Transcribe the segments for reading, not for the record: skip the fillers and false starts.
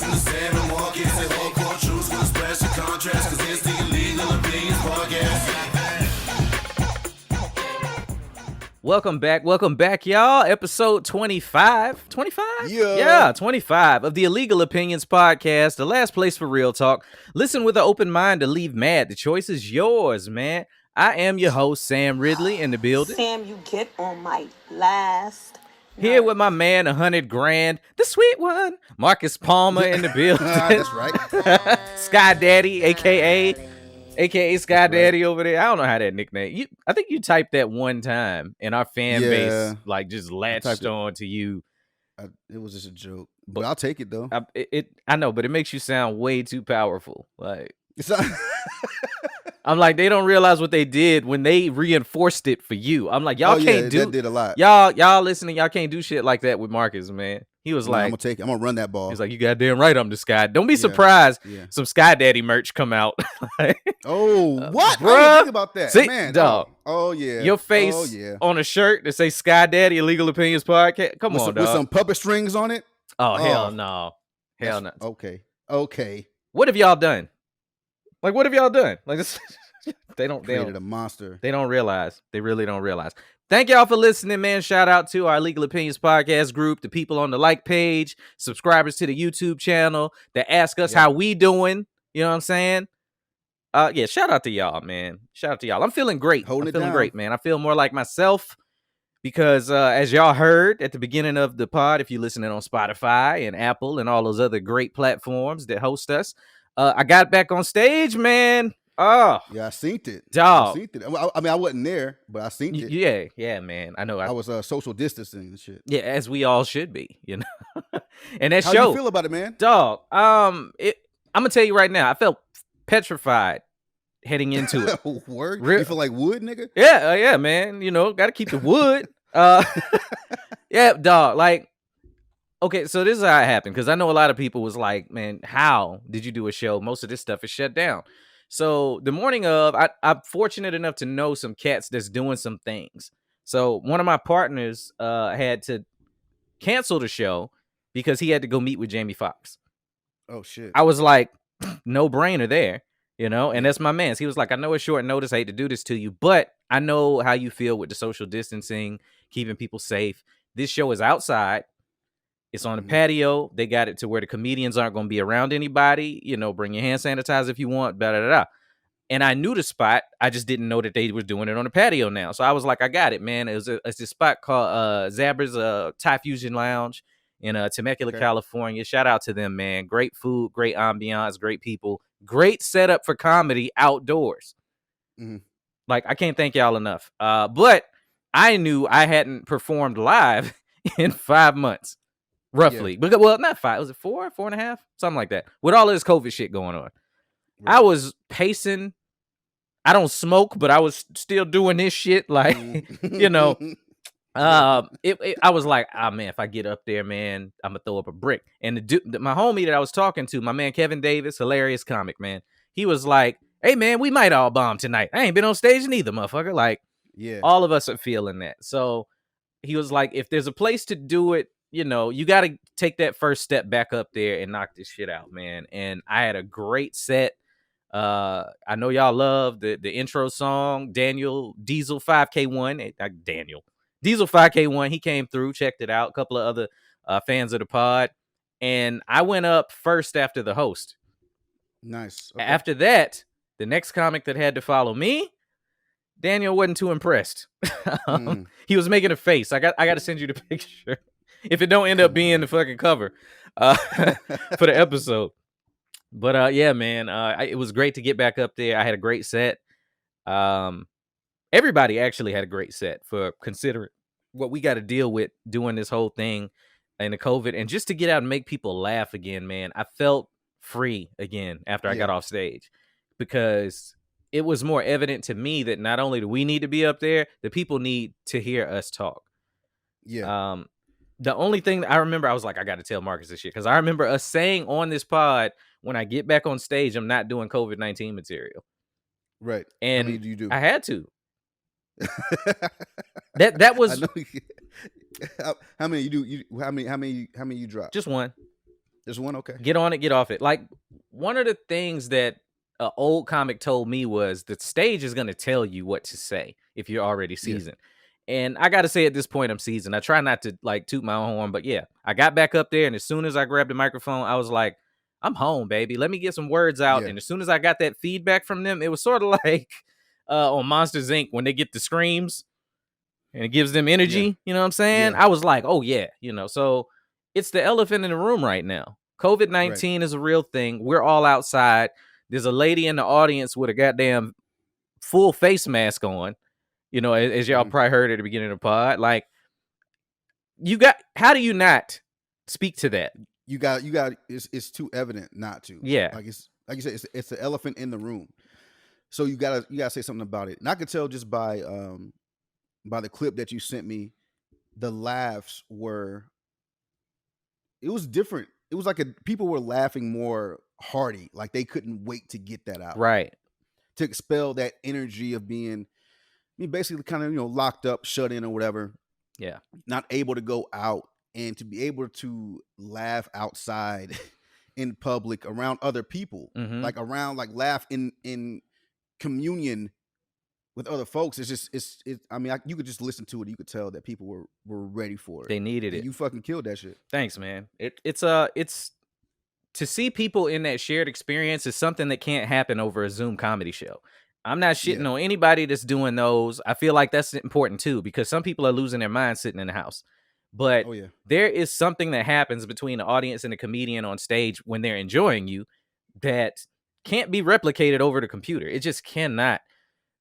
in the 7 markets and hardcore truths with a special contrast, cause it's the Illegal Opinions Podcast. Welcome back, y'all. Episode 25. 25? Yeah, 25 of the Illegal Opinions Podcast, the last place for real talk. Listen with an open mind to leave mad. The choice is yours, man. I am your host, Sam Ridley, in the building. Sam, you get on my last Here with my man, 100 grand, the sweet one, Marcus Palmer in the building. That's right. Sky Daddy, aka Sky Daddy over there. I don't know how that nickname. I think you typed that one time, and our fan base just latched on to you. It was just a joke, but I'll take it though. I know, but it makes you sound way too powerful. Like I'm like, they don't realize what they did when they reinforced it for you. I'm like, y'all can't do. That did a lot. Y'all listening. Y'all can't do shit like that with Marcus, man. He was like, I'm gonna take it. I'm gonna run that ball. He's like, you goddamn right, I'm the Sky. Don't be surprised. Some Sky Daddy merch come out. What? Bruh. I didn't think about that, See, man. dog. Oh yeah. Your face on a shirt that say Sky Daddy Illegal Opinions Podcast. Come on, dog. With some puppet strings on it. Oh hell no. Hell no. Okay. What have y'all done? Like, what have y'all done? Like this. They created a monster. They don't realize. They really don't realize. Thank y'all for listening, man. Shout out to our Legal Opinions Podcast group, the people on the like page, subscribers to the YouTube channel that ask us how we doing. You know what I'm saying? Shout out to y'all, man. Shout out to y'all. I'm feeling great. I'm feeling great, man. I feel more like myself because as y'all heard at the beginning of the pod, if you're listening on Spotify and Apple and all those other great platforms that host us, I got back on stage, man. Oh yeah, I seen it, dog. I mean, I wasn't there, but I seen it. Yeah, man. I know. I was social distancing and shit. Yeah, as we all should be, you know. And that How show. you feel about it, man? Dog. I'm gonna tell you right now. I felt petrified heading into it. Word? You feel like wood, nigga? Yeah, man. You know, got to keep the wood. Yeah, dog. Like, okay, so this is how it happened because I know a lot of people was like, man, how did you do a show? Most of this stuff is shut down. So the morning of, I'm fortunate enough to know some cats that's doing some things. So one of my partners had to cancel the show because he had to go meet with Jamie Foxx. Oh, shit. I was like, no brainer there, you know? And that's my man's. He was like, I know it's short notice. I hate to do this to you, but I know how you feel with the social distancing, keeping people safe. This show is outside. It's on the patio. They got it to where the comedians aren't going to be around anybody. You know, bring your hand sanitizer if you want. And I knew the spot. I just didn't know that they were doing it on the patio now. So I was like, I got it, man. It's this spot called Zabra's Thai Fusion Lounge in Temecula, California. Shout out to them, man. Great food, great ambiance, great people, great setup for comedy outdoors. Like, I can't thank y'all enough. But I knew I hadn't performed live in 5 months. Roughly. Well, not 5. Was it 4 and a half? Something like that. With all this COVID shit going on. Right. I was pacing. I don't smoke, but I was still doing this shit. Like, you know, I was like, man, if I get up there, man, I'm going to throw up a brick. And my homie that I was talking to, my man, Kevin Davis, hilarious comic, man. He was like, hey, man, we might all bomb tonight. I ain't been on stage neither, motherfucker. Like, all of us are feeling that. So he was like, if there's a place to do it, you know, you got to take that first step back up there and knock this shit out, man. And I had a great set. I know y'all love the intro song, Daniel Diesel 5K1. Diesel 5K1. He came through, checked it out. A couple of other fans of the pod. And I went up first after the host. Nice. Okay. After that, the next comic that had to follow me, Daniel wasn't too impressed. He was making a face. I got to send you the picture. If it don't end up being the fucking cover for the episode. But yeah, man, it was great to get back up there. I had a great set. Everybody actually had a great set for considering what we got to deal with doing this whole thing in the COVID. And just to get out and make people laugh again, man, I felt free again after I got off stage because it was more evident to me that not only do we need to be up there, the people need to hear us talk. Yeah. The only thing that I remember, I was like, I got to tell Marcus this shit. Because I remember us saying on this pod, when I get back on stage, I'm not doing COVID-19 material. Right. And how many do you do? I had to. that was... I know how many you do? How many you drop? Just one. There's one. Okay. Get on it, get off it. Like, one of the things that an old comic told me was the stage is going to tell you what to say if you're already seasoned. And I got to say, at this point, I'm seasoned. I try not to like toot my own horn, but yeah, I got back up there, and as soon as I grabbed the microphone, I was like, I'm home, baby. Let me get some words out. Yeah. And as soon as I got that feedback from them, it was sort of like on Monsters Inc. when they get the screams and it gives them energy. Yeah. You know what I'm saying? Yeah. I was like, oh yeah, so it's the elephant in the room right now. COVID-19 is a real thing. We're all outside. There's a lady in the audience with a goddamn full face mask on, as y'all probably heard at the beginning of the pod. Like, how do you not speak to that? You got it's too evident not to. Yeah. Like you said, it's the elephant in the room. So you gotta say something about it. And I could tell just by the clip that you sent me, the laughs it was different. It was like people were laughing more hearty, like they couldn't wait to get that out. Right. To expel that energy of being basically kind of, locked up, shut in or whatever. Yeah. Not able to go out, and to be able to laugh outside in public around other people, like laugh in communion with other folks. It's just, you could just listen to it. You could tell that people were ready for it. They needed it. You fucking killed that shit. Thanks, man. It's to see people in that shared experience is something that can't happen over a Zoom comedy show. I'm not shitting on anybody that's doing those. I feel like that's important too, because some people are losing their minds sitting in the house. But there is something that happens between the audience and the comedian on stage when they're enjoying you that can't be replicated over the computer. It just cannot.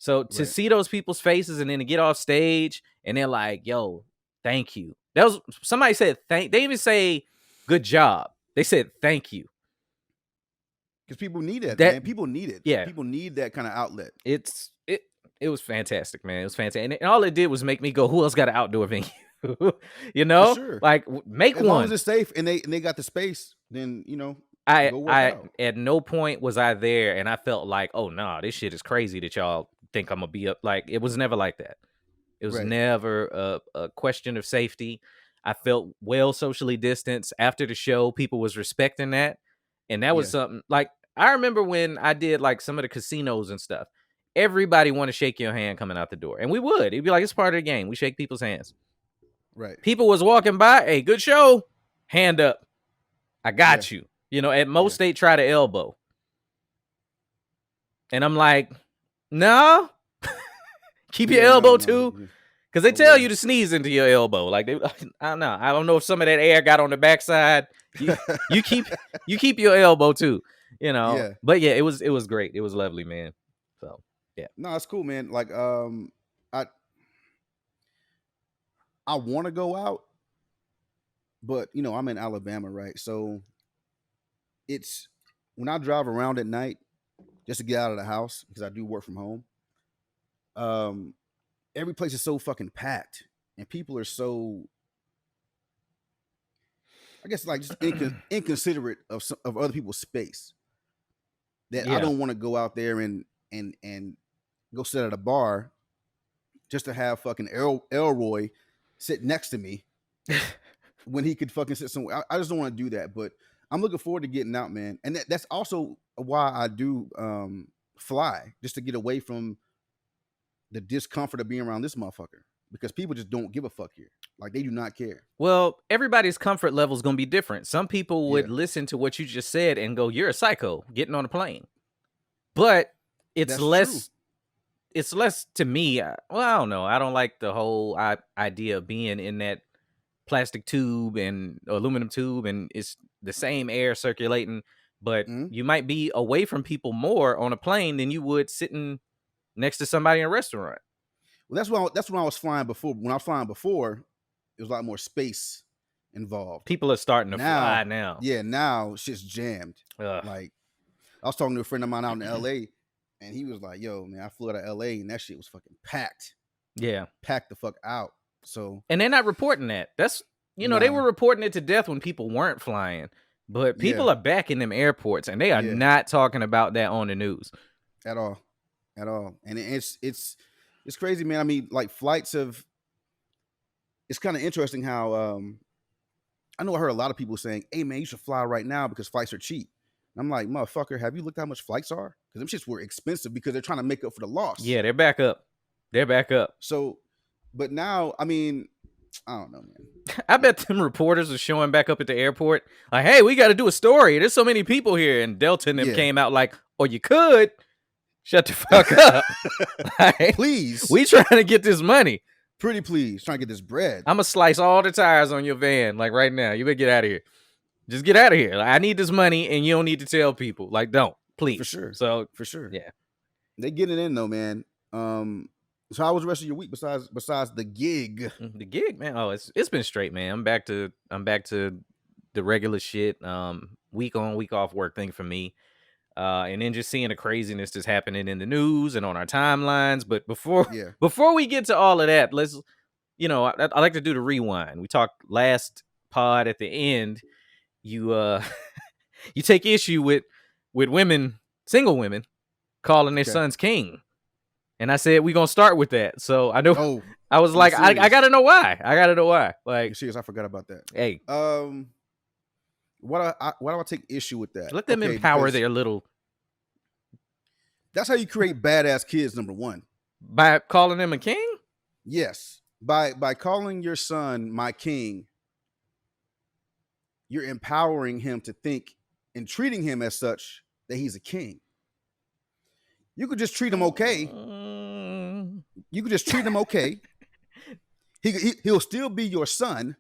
So to see those people's faces and then to get off stage and they're like, yo, thank you. Somebody said they even say good job. They said thank you. Because people need that, man. People need it. Yeah. People need that kind of outlet. It was fantastic, man. It was fantastic. And all it did was make me go, who else got an outdoor venue? For sure. Like make as one. As long as it's safe and they got the space, then, I go work out. At no point was I there and I felt like, oh, nah, this shit is crazy that y'all think I'm going to be up. Like, it was never like that. It was never a question of safety. I felt well socially distanced. After the show, people was respecting that. And that was something, like, I remember when I did, like, some of the casinos and stuff. Everybody want to shake your hand coming out the door. And we would. It'd be like, it's part of the game. We shake people's hands. Right. People was walking by. Hey, good show. Hand up. I got you. At most they try to elbow. And I'm like, no. Keep your elbow too. Because they tell you to sneeze into your elbow. Like, I don't know. I don't know if some of that air got on the backside. You keep your elbow too. But yeah, it was great. It was lovely, man. So yeah. No, it's cool, man. Like, I want to go out, but I'm in Alabama, right? So it's when I drive around at night just to get out of the house, because I do work from home. Every place is so fucking packed, and people are so, I guess, like, just inconsiderate of other people's space. That I don't want to go out there and go sit at a bar just to have fucking Elroy sit next to me when he could fucking sit somewhere. I just don't want to do that, but I'm looking forward to getting out, man. And that's also why I do fly, just to get away from the discomfort of being around this motherfucker, because people just don't give a fuck here. Like, they do not care. Well, everybody's comfort level is going to be different. Some people would listen to what you just said and go, you're a psycho getting on a plane. But it's less to me. Well, I don't know. I don't like the whole idea of being in that plastic tube and aluminum tube, and it's the same air circulating, but you might be away from people more on a plane than you would sitting next to somebody in a restaurant. Well, that's when I was flying before. When I was flying before, there was a lot more space involved. People are starting to fly now. Yeah, now shit's jammed. Ugh. Like, I was talking to a friend of mine out in LA, and he was like, yo, man, I flew out of LA and that shit was fucking packed. Yeah. Packed the fuck out. So, and they're not reporting that. That's, they were reporting it to death when people weren't flying. But people are back in them airports, and they are not talking about that on the news. At all. And it's crazy, man. I mean, like, flights have, it's kind of interesting how I know I heard a lot of people saying, "Hey man, you should fly right now because flights are cheap." And I'm like, motherfucker, have you looked at how much flights are? Because them shits were expensive because they're trying to make up for the loss. Yeah, they're back up. They're back up. So, but now, I mean, I don't know, man. I bet them reporters are showing back up at the airport. Like, hey, we got to do a story. There's so many people here. And Delta and them came out like, oh, you could. Shut the fuck up. Like, Please. We trying to get this money. Pretty please. Trying to get this bread. I'm going to slice all the tires on your van. Like right now. You better get out of here. Just get out of here. Like, I need this money and you don't need to tell people. Like, don't. Please. For sure. So, for sure. Yeah. They getting in though, man. So how was the rest of your week besides the gig? The gig, man. Oh, it's been straight, man. I'm back to the regular shit. Week on, week off work thing for me. And then just seeing the craziness that's happening in the news and on our timelines. But before we get to all of that, let's, I like to do the rewind. We talked last pod at the end. You you take issue with women, single women, calling their sons king. And I said, we're going to start with that. So I know, I was like, I got to know why. Like, serious, I forgot about that. Hey. Why do I take issue with that? Let them empower their little. That's how you create badass kids, number one. By calling them a king? Yes. By calling your son my king, you're empowering him to think and treating him as such that he's a king. You could just treat him okay. You could just treat him okay. He'll still be your son.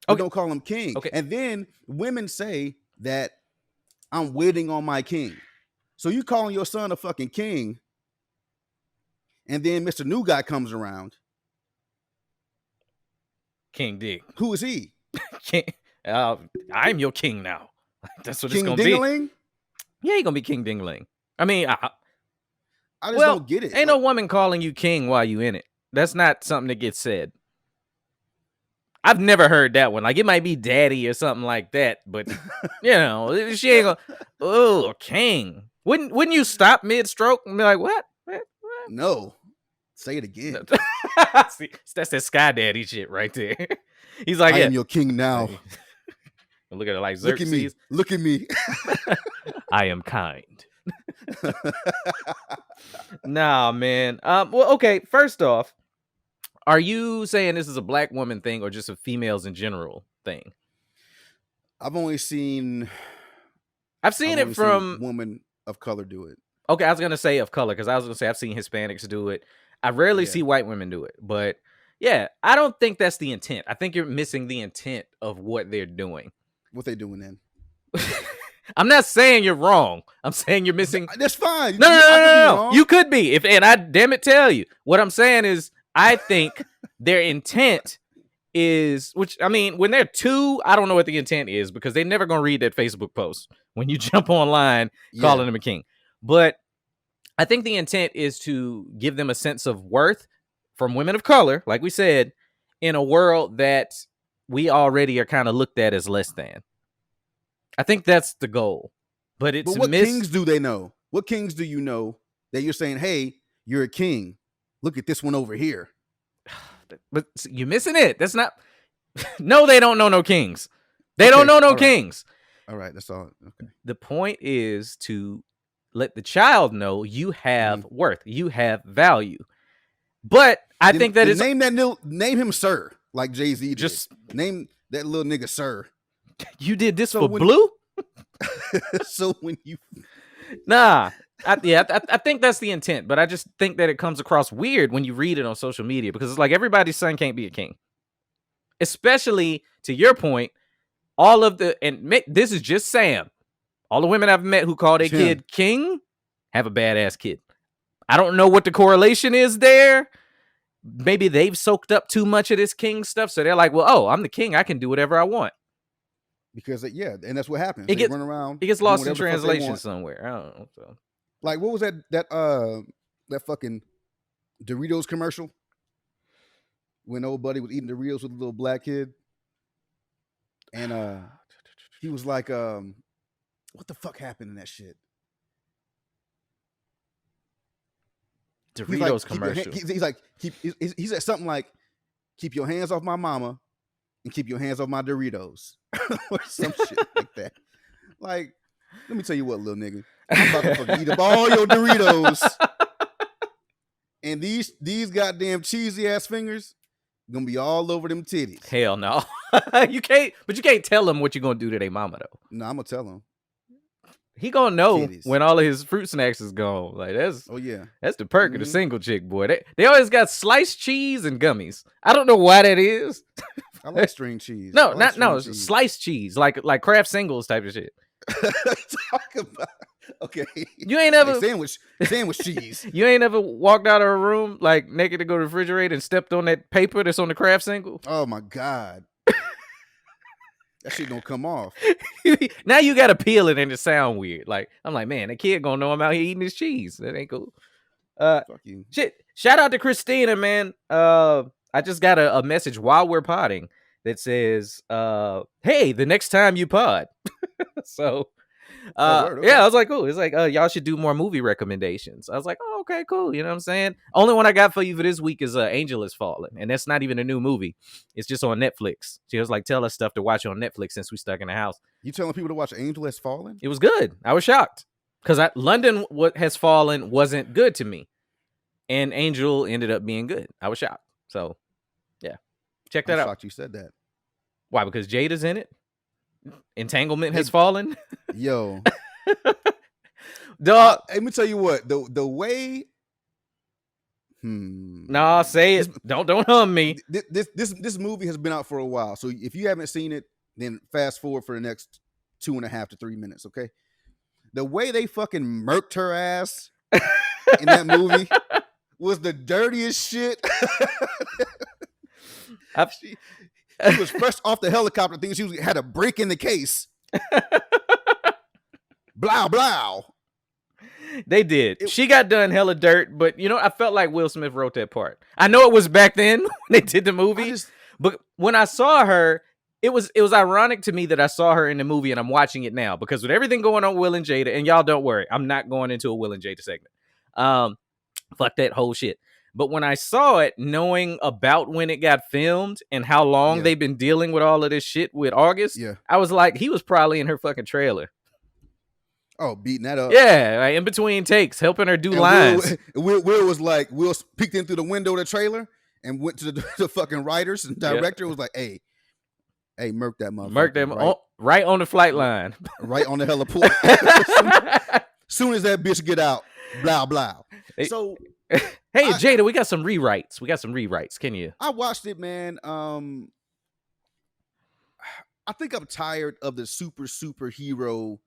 Okay. Don't call him king. Okay. And then women say that I'm waiting on my king. So you calling your son a fucking king, and then Mr. New Guy comes around. King Dick. Who is he? King, I'm your king now. That's what King it's gonna Ding-a-ling? be. Yeah, you're gonna be King Ding-a-ling. I mean, I just don't get it. Ain't no woman calling you king while you in it. That's not something that gets said. I've never heard that one. Like, it might be daddy or something like that, but she ain't gonna. Oh, king. Wouldn't you stop mid-stroke and be like, what? No. Say it again. See, that's that Sky Daddy shit right there. He's like, I am your king now. Look at it like Xerxes. Look at me. I am kind. Nah, man. Well, okay. First off, are you saying this is a black woman thing or just a females in general thing? I've seen it from women of color do it. Okay, I was gonna say of color because I was gonna say I've seen Hispanics do it. I rarely see white women do it, but yeah, I don't think that's the intent. I think you're missing the intent of what they're doing. What they doing then? I'm not saying you're wrong. I'm saying you're missing. That's fine. No. You could be. And I damn it tell you. What I'm saying is, I think their intent is, which I mean, when they're two, I don't know what the intent is because they're never gonna read that Facebook post when you jump online calling them a king. But I think the intent is to give them a sense of worth from women of color, like we said, in a world that we already are kind of looked at as less than. I think that's the goal. But what kings do they know? What kings do you know that you're saying, hey, you're a king? Look at this one over here. But you're missing it. That's not. No, they don't know no kings. They don't know no kings. All right, that's all. Okay. The point is to let the child know you have worth, you have value. But I think that name him sir, like Jay-Z did. Just name that little nigga sir. You did this for Blue? So when you I think that's the intent, but I just think that it comes across weird when you read it on social media because it's like everybody's son can't be a king. Especially to your point, this is just Sam. All the women I've met who call their kid king have a badass kid. I don't know what the correlation is there. Maybe they've soaked up too much of this king stuff, so they're like, well, I'm the king. I can do whatever I want. Because, and that's what happens. They run around. It gets lost in translation somewhere. I don't know. So. Like, what was that fucking Doritos commercial? When old buddy was eating Doritos with a little black kid. And he was like, what the fuck happened in that shit? Doritos commercial. He said something like, keep your hands off my mama and keep your hands off my Doritos or some shit like that. Like, let me tell you what, little nigga, I'm about to fucking eat up all your Doritos, and these goddamn cheesy ass fingers gonna be all over them titties. Hell no. You can't tell him what you're gonna do to their mama though. No, I'm gonna tell him. He gonna know Titties. when all of his fruit snacks is gone. Like that's that's the perk of the Mhm. single chick, boy. They always got sliced cheese and gummies. I don't know why that is. I like string cheese. No, I like not string cheese. sliced cheese, like Kraft Singles type of shit. Talk about okay. You ain't ever Like sandwich cheese. You ain't ever walked out of a room like naked to go to the refrigerator and stepped on that paper that's on the Kraft Single? Oh my god. That shit don't come off. Now you gotta peel it and it sound weird. Like I'm like, man, that kid gonna know I'm out here eating his cheese. That ain't cool. Fuck you. Shit. Shout out to Christina, man. I just got a message while we're podding that says, hey, the next time you pod. So word, okay. yeah, I was like, cool. It's like, y'all should do more movie recommendations. I was like, oh, okay, cool. You know what I'm saying? Only one I got for you for this week is Angel Has Fallen, and that's not even a new movie. It's just on Netflix. She was like, tell us stuff to watch on Netflix since we stuck in the house. You telling people to watch Angel Has Fallen? It was good. I was shocked because London Has Fallen wasn't good to me, and Angel ended up being good. I was shocked. So yeah, check that I'm out. shocked you said that. Why? Because Jada's in it. Entanglement has fallen. Yo, dog. Let me tell you what, the way. Nah, say it. Don't hum me. This movie has been out for a while, so if you haven't seen it, then fast forward for the next 2.5 to 3 minutes. Okay, the way they fucking murked her ass in that movie was the dirtiest shit. She was fresh off the helicopter thinking she had a break in the case. Blow, blow. They did. She got done hella dirt, but you know, I felt like Will Smith wrote that part. I know it was back then when they did the movie, but when I saw her, it was ironic to me that I saw her in the movie and I'm watching it now because with everything going on with Will and Jada, and y'all don't worry, I'm not going into a Will and Jada segment. Fuck that whole shit. But when I saw it, knowing about when it got filmed and how long they've been dealing with all of this shit with August, I was like, he was probably in her fucking trailer. Oh, beating that up. Yeah, like in between takes, helping her do lines. Will was like, Will peeked in through the window of the trailer and went to the fucking writers and director was like, hey, murk that motherfucker. Murk them right on the flight line. Right on the heliport. Soon as that bitch get out, blah, blah. So... Hey, Jada, we got some rewrites. Can you? I watched it, man. I think I'm tired of the superhero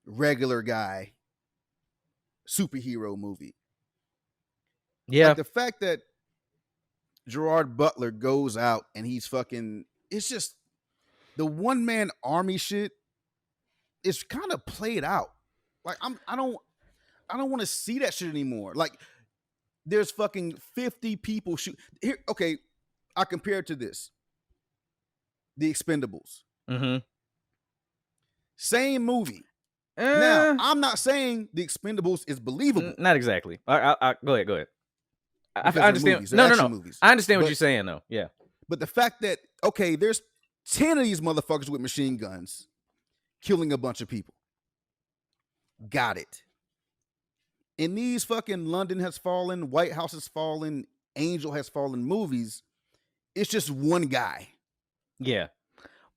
regular guy superhero movie. Yeah. Like the fact that Gerard Butler goes out and he's fucking, it's just the one man army shit is kind of played out. Like I don't want to see that shit anymore. Like there's fucking 50 people shoot here. Okay, I compare it to this. The Expendables. Mm-hmm. Same movie. Now, I'm not saying The Expendables is believable. Not exactly. I go ahead. I understand. Movies, no. movies. I understand what you're saying, though. Yeah. But the fact that, okay, there's 10 of these motherfuckers with machine guns killing a bunch of people. Got it. In these fucking London Has Fallen, White House Has Fallen, Angel Has Fallen movies, it's just one guy. Yeah.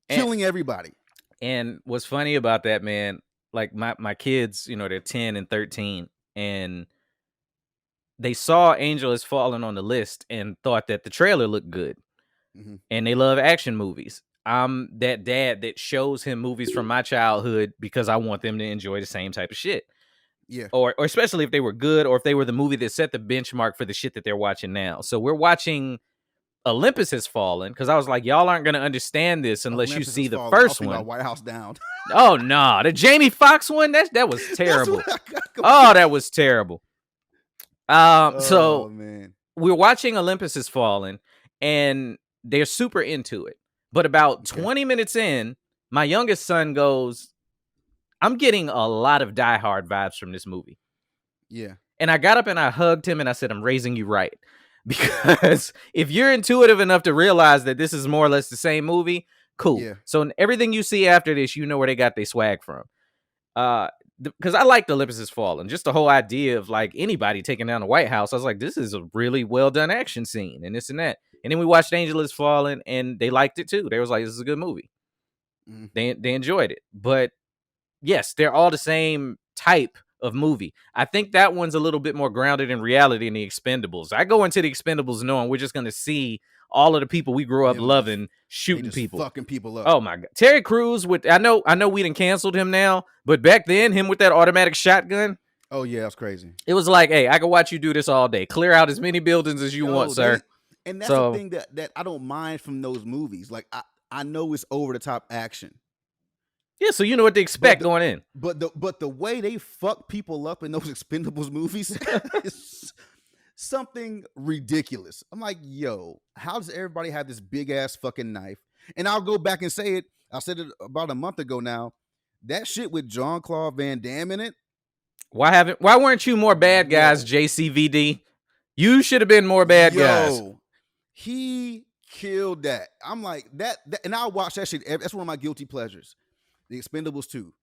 Killing everybody. And what's funny about that, man, like my kids, you know, they're 10 and 13, and they saw Angel Has Fallen on the list and thought that the trailer looked good. Mm-hmm. And they love action movies. I'm that dad that shows him movies from my childhood because I want them to enjoy the same type of shit. Yeah. Or especially if they were good or if they were the movie that set the benchmark for the shit that they're watching now. So we're watching Olympus Has Fallen because I was like, y'all aren't going to understand this unless you see the first one. White House Down. Oh, no. The Jamie Foxx one, that was terrible. Oh, that was terrible. So man. We're watching Olympus Has Fallen and they're super into it. But about 20 minutes in, my youngest son goes, I'm getting a lot of Die Hard vibes from this movie. Yeah. And I got up and I hugged him and I said, I'm raising you right. Because if you're intuitive enough to realize that this is more or less the same movie, cool. Yeah. So everything you see after this, you know where they got their swag from. Because I liked Olympus Has Fallen. Just the whole idea of like anybody taking down the White House. I was like, this is a really well done action scene and this and that. And then we watched Angel Has Fallen and they liked it too. They was like, this is a good movie. They enjoyed it. But yes, they're all the same type of movie. I think that one's a little bit more grounded in reality than the Expendables. I go into the Expendables knowing we're just going to see all of the people we grew up loving shooting people, fucking people up. Oh my god, Terry Crews with I know we done canceled him now, but back then him with that automatic shotgun. Oh yeah, that's crazy. It was like, hey, I can watch you do this all day. Clear out as many buildings as you want, sir. And that's the thing that I don't mind from those movies. Like I know it's over the top action. Yeah, so you know what to expect going in. But the way they fuck people up in those Expendables movies is something ridiculous. I'm like, yo, how does everybody have this big ass fucking knife? And I'll go back and say it. I said it about a month ago now. That shit with Jean-Claude Van Damme in it. Why weren't you more bad guys, JCVD? You should have been more bad guys. He killed that. I'm like that and I'll watch that shit. That's one of my guilty pleasures. The Expendables 2.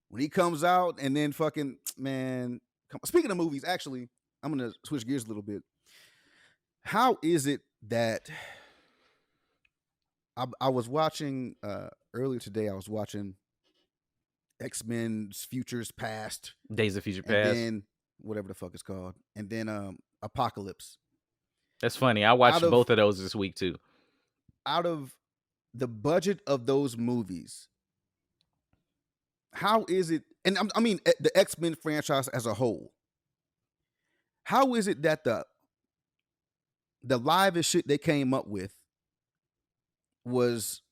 When he comes out and then fucking, man. Speaking of movies, actually, I'm going to switch gears a little bit. How is it that I was watching earlier today, I was watching X-Men's Futures Past. Days of Future Past. And then whatever the fuck it's called. And then Apocalypse. That's funny. I watched both of those this week too. Out of the budget of those movies, how is it, and I mean the X-Men franchise as a whole, how is it that the livest shit they came up with was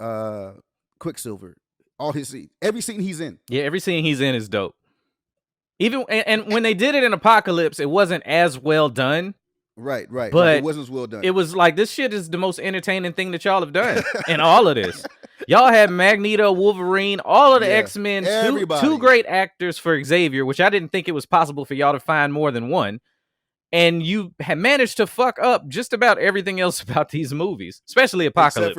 Quicksilver? All his scene, every scene he's in. Yeah, every scene he's in is dope. Even and when they did it in Apocalypse, it wasn't as well done. Right. But it wasn't as well done. It was like, this shit is the most entertaining thing that y'all have done in all of this. Y'all had Magneto, Wolverine, all of the X-Men, two great actors for Xavier, which I didn't think it was possible for y'all to find more than one. And you had managed to fuck up just about everything else about these movies, especially Apocalypse.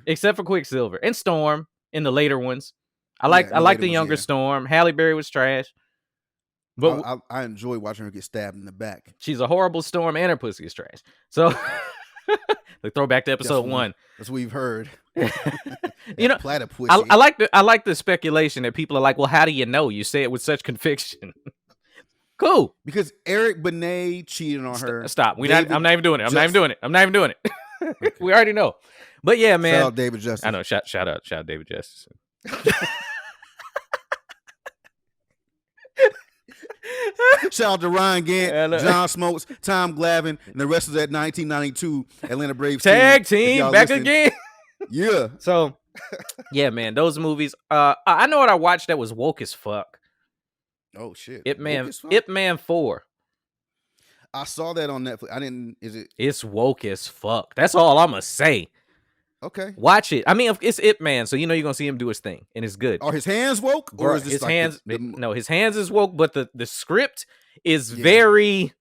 Except for Quicksilver. And Storm in the later ones. I like the younger Storm. Halle Berry was trash. But I enjoy watching her get stabbed in the back. She's a horrible Storm and her pussy is trash. So like throw back to episode 1. That's what we've heard. You know, I like the speculation that people are like, well, how do you know? You say it with such conviction. Cool. Because Eric Benet cheated on her. Stop. I'm not even doing it. I'm not even doing it. Okay. We already know. But yeah, man. Shout out David Justice. I know. Shout out David Justice. Shout out to Ryan Gant, John Smoltz, Tom Glavine, and the rest of that 1992 Atlanta Braves tag team back again. Yeah. So, yeah, man, those movies. I know what I watched that was woke as fuck. Oh shit! Ip Man 4. I saw that on Netflix. I didn't. Is it? It's woke as fuck. That's all I'm gonna say. Okay. Watch it. I mean, it's Ip Man, so you know you're gonna see him do his thing, and it's good. Are his hands woke? Or is this his like hands? No, his hands is woke, but the script is very.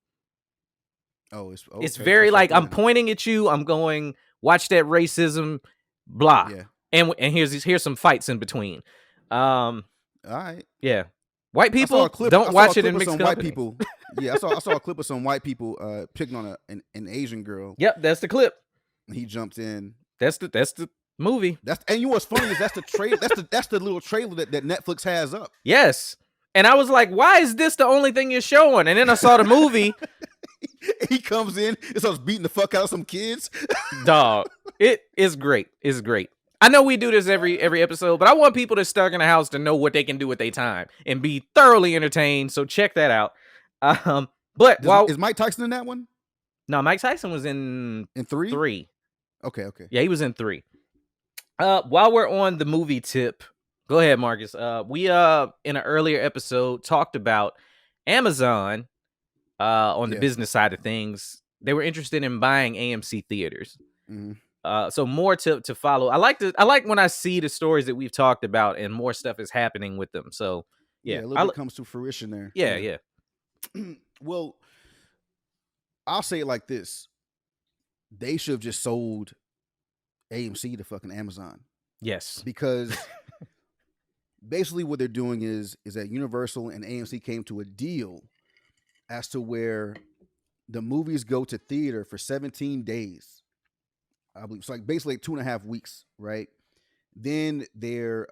Oh, it's very like, I'm pointing at you. I'm going, watch that racism, blah. Yeah. And here's some fights in between. All right. Yeah. White people don't watch it in mixed company. White people. Yeah, I saw a clip of some white people picking on an Asian girl. Yep, that's the clip. He jumped in. That's the movie. And you know what's funny is that's the trailer. that's the little trailer that Netflix has up. Yes. And I was like, why is this the only thing you're showing? And then I saw the movie. He comes in and starts beating the fuck out of some kids. Dog. It is great. It's great. I know we do this every episode, but I want people that's stuck in the house to know what they can do with their time and be thoroughly entertained. So check that out. But is Mike Tyson in that one? No, Mike Tyson was in 3? 3. Okay. Yeah, he was in 3. While we're on the movie tip, go ahead, Marcus. We in an earlier episode talked about Amazon on the business side of things. They were interested in buying AMC theaters. Mm-hmm. So more to follow. I like when I see the stories that we've talked about and more stuff is happening with them. So yeah, a little bit comes to fruition there. Yeah. Well, I'll say it like this. they should have just sold AMC to fucking Amazon. Yes. Because basically what they're doing is that Universal and AMC came to a deal as to where the movies go to theater for 17 days. I believe it's like basically like 2.5 weeks, right? Then they're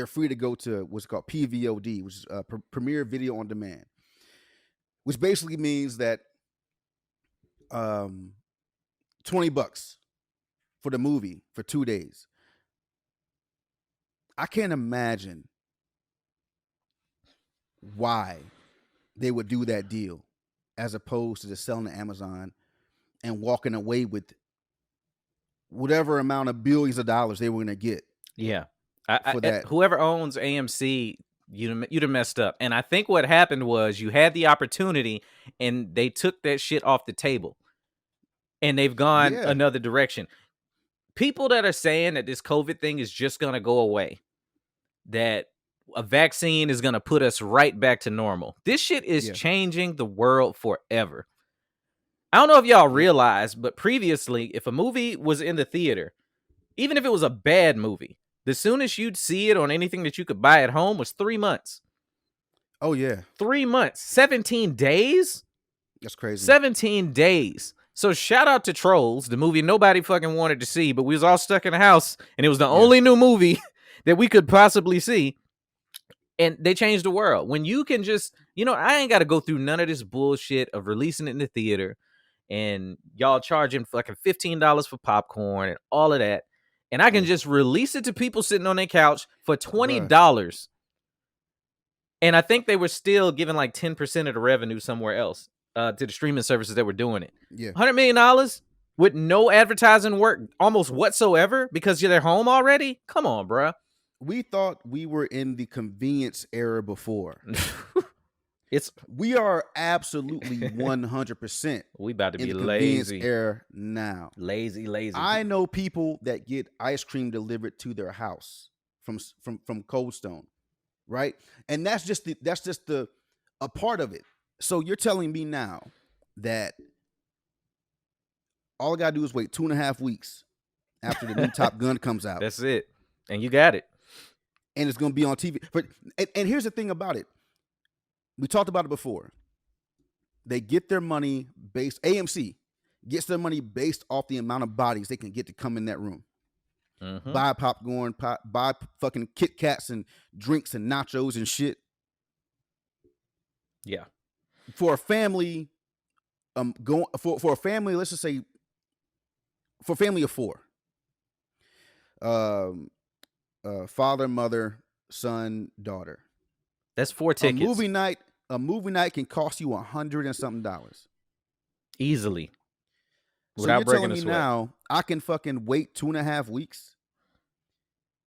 free to go to what's called PVOD, which is Premiere Video on Demand, which basically means that $20 for the movie for 2 days. I can't imagine why they would do that deal as opposed to just selling to Amazon and walking away with whatever amount of billions of dollars they were going to get. Yeah. For that. Whoever owns AMC, you'd have messed up. And I think what happened was you had the opportunity and they took that shit off the table. And they've gone another direction. People that are saying that this COVID thing is just going to go away, that a vaccine is going to put us right back to normal. This shit is changing the world forever. I don't know if y'all realize, but previously, if a movie was in the theater, even if it was a bad movie, the soonest you'd see it on anything that you could buy at home was 3 months. Oh, yeah. 3 months. 17 days? That's crazy. 17 days. So shout out to Trolls, the movie nobody fucking wanted to see, but we was all stuck in the house, and it was the only new movie that we could possibly see. And they changed the world. When you can just, I ain't got to go through none of this bullshit of releasing it in the theater and y'all charging fucking $15 for popcorn and all of that. And I can just release it to people sitting on their couch for $20. Bruh. And I think they were still giving like 10% of the revenue somewhere else to the streaming services that were doing it. Yeah. $100 million with no advertising work almost whatsoever because you're home already? Come on, bruh. We thought we were in the convenience era before. We are absolutely 100%. We about to be in the lazy convenience era now. Lazy. I know people that get ice cream delivered to their house from Cold Stone, right? And that's just a part of it. So you're telling me now that all I gotta do is wait 2.5 weeks after the new Top Gun comes out. That's it, and you got it. And it's going to be on TV. And here's the thing about it. We talked about it before. They get their money AMC gets their money based off the amount of bodies they can get to come in that room. Mm-hmm. Buy popcorn, buy fucking Kit Kats and drinks and nachos and shit. Yeah. For a family, for a family, let's just say, for a family of 4. Father, mother, son, daughter. That's 4 tickets. A movie night can cost you $100 and something. Easily. So you're telling me now I can fucking wait 2.5 weeks,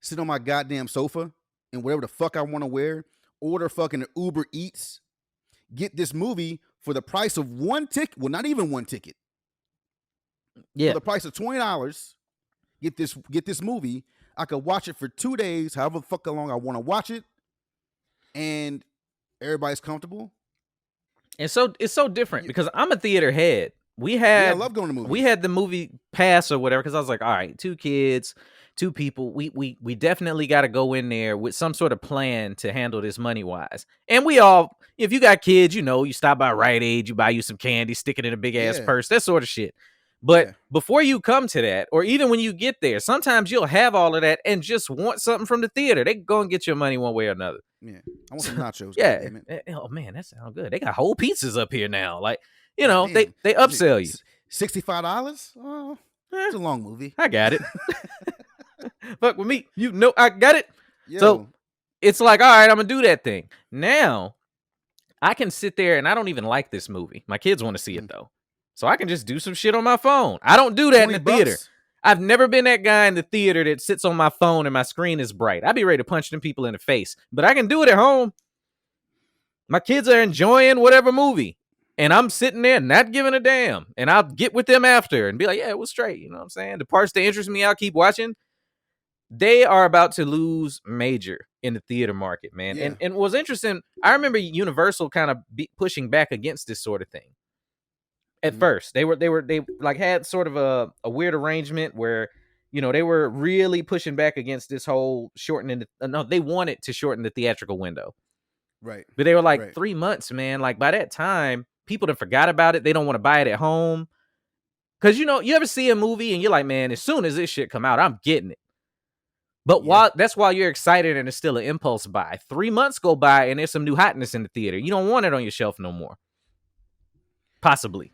sit on my goddamn sofa and whatever the fuck I want to wear, order fucking Uber Eats, get this movie for the price of 1 ticket. Well, not even 1 ticket. Yeah. For the price of $20, get this movie. I could watch it for 2 days, however fucking long I want to watch it, and everybody's comfortable. And so it's so different because I'm a theater head. I love going to movies. We had the movie pass or whatever because I was like, all right, 2 kids, 2 people. We definitely got to go in there with some sort of plan to handle this money wise. And we all, if you got kids, you stop by Rite Aid, you buy you some candy, stick it in a big ass purse, that sort of shit. But before you come to that, or even when you get there, sometimes you'll have all of that and just want something from the theater. They go and get your money one way or another. Yeah, I want some nachos. Yeah. Oh man, that sounds good. They got whole pizzas up here now. Like, they upsell you. $65? Oh, it's a long movie. I got it. Fuck with me. I got it. Yo. So it's like, all right, I'm gonna do that thing. Now I can sit there and I don't even like this movie. My kids want to see it though. So I can just do some shit on my phone. I don't do that in the theater. I've never been that guy in the theater that sits on my phone and my screen is bright. I'd be ready to punch them people in the face. But I can do it at home. My kids are enjoying whatever movie. And I'm sitting there not giving a damn. And I'll get with them after and be like, yeah, it was straight. You know what I'm saying? The parts that interest me, I'll keep watching. They are about to lose major in the theater market, man. Yeah. And what's interesting, I remember Universal kind of pushing back against this sort of thing. At first. They like had sort of a weird arrangement where, you know, they were really pushing back against this whole shortening. No, they wanted to shorten the theatrical window. Right. But they were like, Right. 3 months, man. Like, by that time, people have forgot about it. They don't want to buy it at home. Because, you know, you ever see a movie and you're like, man, as soon as this shit come out, I'm getting it. But while you're excited and it's still an impulse buy, 3 months go by and there's some new hotness in the theater. You don't want it on your shelf no more. Possibly.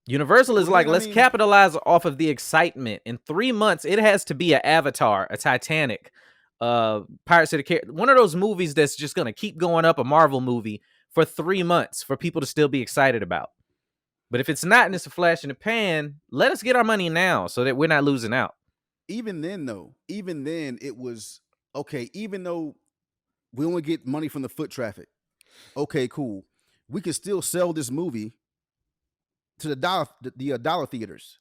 Universal is like, let's capitalize off of the excitement. In 3 months, it has to be an Avatar, a Titanic, Pirates of the Caribbean, one of those movies that's just gonna keep going up, a Marvel movie, for 3 months for people to still be excited about. But if it's not and it's a flash in the pan, let us get our money now so that we're not losing out. Even then, it was okay. Even though we only get money from the foot traffic, okay, cool. We can still sell this movie to the dollar theaters.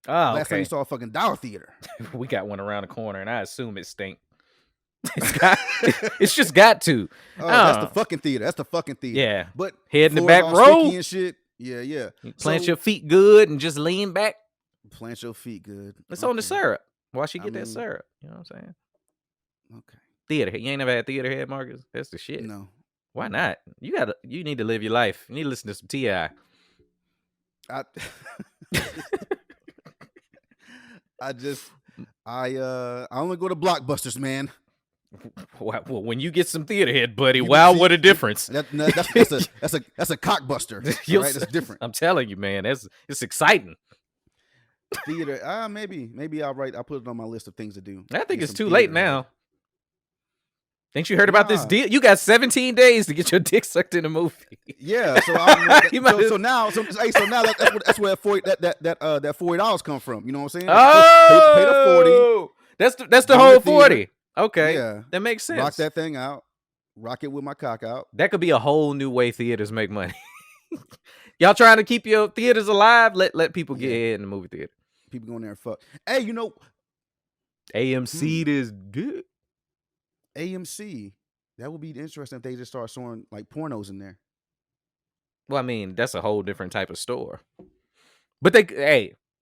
Oh, Last time okay. you saw a fucking dollar theater. We got one around the corner, and I assume it stink. It's just got to. Oh, that's the fucking theater. That's the fucking theater. Yeah. But head in the floors back all row sticky and shit. Yeah. You plant your feet good and just lean back. Plant your feet good. It's on the syrup. Why she get that syrup? You know what I'm saying? Okay. Theater. You ain't never had theater head, Marcus? That's the shit. No. Why not? You need to live your life. You need to listen to some T.I. I only go to Blockbusters, man. Well, when you get some theater head, buddy, wow, what a difference. That's a cockbuster. Right? That's different. I'm telling you, man, it's exciting. Theater, maybe I'll put it on my list of things to do. I think it's too late now. Ain't you heard about this deal? You got 17 days to get your dick sucked in a movie. Yeah, so now that's where that $40 come from. You know what I'm saying? Oh, pay the 40. That's the whole 40. Okay, yeah, that makes sense. Rock that thing out. Rock it with my cock out. That could be a whole new way theaters make money. Y'all trying to keep your theaters alive? Let people get ahead in the movie theater. People going there and fuck. Hey, you know, AMC is good. AMC. That would be interesting if they just start showing like pornos in there. Well, I mean, that's a whole different type of store. But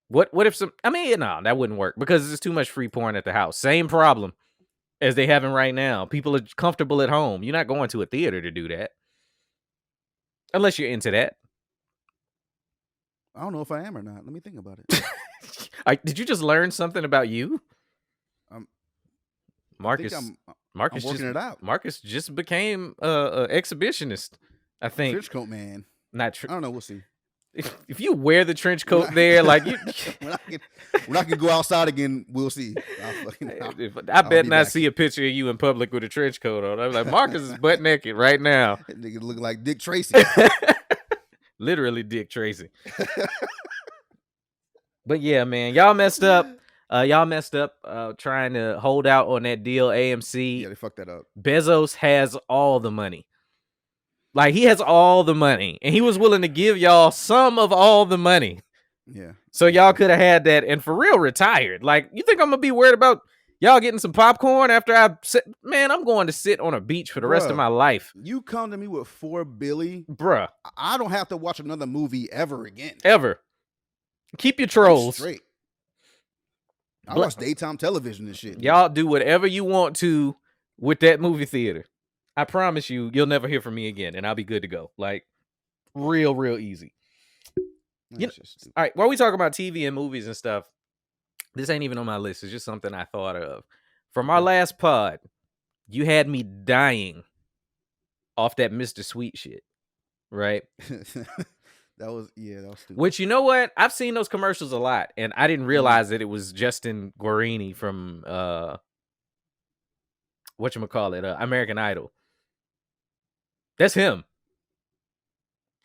what if some? I mean, no, that wouldn't work because there's too much free porn at the house. Same problem as they having right now. People are comfortable at home. You're not going to a theater to do that unless you're into that. I don't know if I am or not. Let me think about it. Did you just learn something about you? Marcus, I'm Marcus working just, it out. Marcus just became a exhibitionist. I think Trench coat man. Not true. I don't know. We'll see. If you wear the trench coat there, like you, when I can go outside again, we'll see. I bet not see a picture of you in public with a trench coat on. I'm like, Marcus is butt naked right now. That nigga look like Dick Tracy. Literally Dick Tracy. But yeah, man, y'all messed up. Trying to hold out on that deal, AMC. Yeah, they fucked that up. Bezos has all the money. Like, he has all the money. And he was willing to give y'all some of all the money. Yeah. So y'all could have had that and for real retired. Like, you think I'm going to be worried about y'all getting some popcorn after man, I'm going to sit on a beach for the rest of my life. You come to me with $4 billion. Bruh. I don't have to watch another movie ever again. Ever. Keep your trolls. Straight. I watch daytime television and shit. Y'all do whatever you want to with that movie theater. I promise you'll never hear from me again, and I'll be good to go. Like, real easy. All right, while we talk about TV and movies and stuff, this ain't even on my list. It's just something I thought of. From our last pod, you had me dying off that Mr. Sweet shit, right? That was stupid. Which, you know what? I've seen those commercials a lot, and I didn't realize that it was Justin Guarini from American Idol. That's him.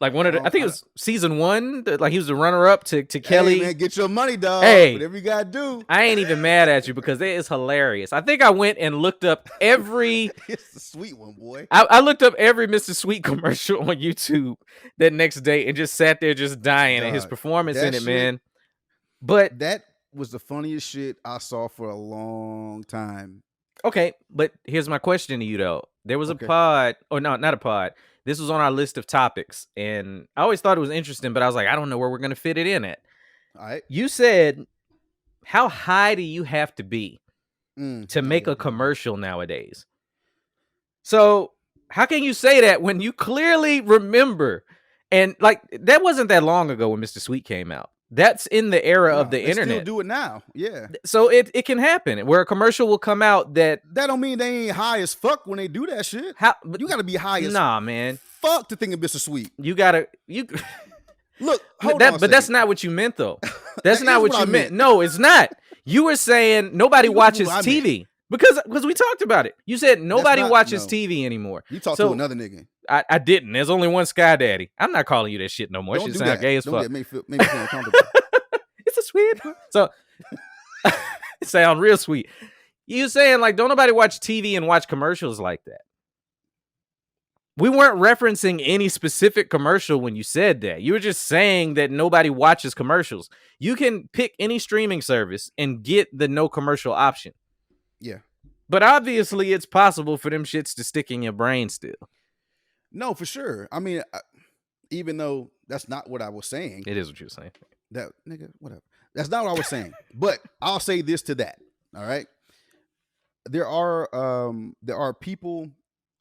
Like one of I think it was season 1. Like he was the runner-up to Kelly. Hey, man, get your money, dog. Hey, whatever you gotta do. I ain't even mad at you because it is hilarious. I think I went and looked up every. It's the sweet one, boy. I looked up every Mr. Sweet commercial on YouTube that next day and just sat there just dying at his performance in it, man. But that was the funniest shit I saw for a long time. Okay, but here's my question to you though. There was a pod, or no, not a pod. This was on our list of topics, and I always thought it was interesting, but I was like, I don't know where we're gonna fit it in at. All right. You said, how high do you have to be to make a commercial nowadays? So how can you say that when you clearly remember, and like that wasn't that long ago when Mr. Sweet came out. That's in the era of the internet. Still do it now, yeah. So it can happen where a commercial will come out that don't mean they ain't high as fuck when they do that shit. But you gotta be high as man. Fuck to think of Mr. Sweet. You look. But that's not what you meant though. That's not what you meant. No, it's not. You were saying nobody watches TV because we talked about it. You said nobody watches TV anymore. You talked to another nigga. I didn't. There's only one Sky Daddy. I'm not calling you that shit no more. It should sound gay as fuck. Make me feel uncomfortable. It's a sweet. So it sounds real sweet. You saying like don't nobody watch TV and watch commercials like that? We weren't referencing any specific commercial when you said that. You were just saying that nobody watches commercials. You can pick any streaming service and get the no commercial option. Yeah. But obviously it's possible for them shits to stick in your brain still. No, for sure. I mean, even though that's not what I was saying. It is what you're saying. That nigga, whatever. That's not what I was saying. But I'll say this to that. All right. There are people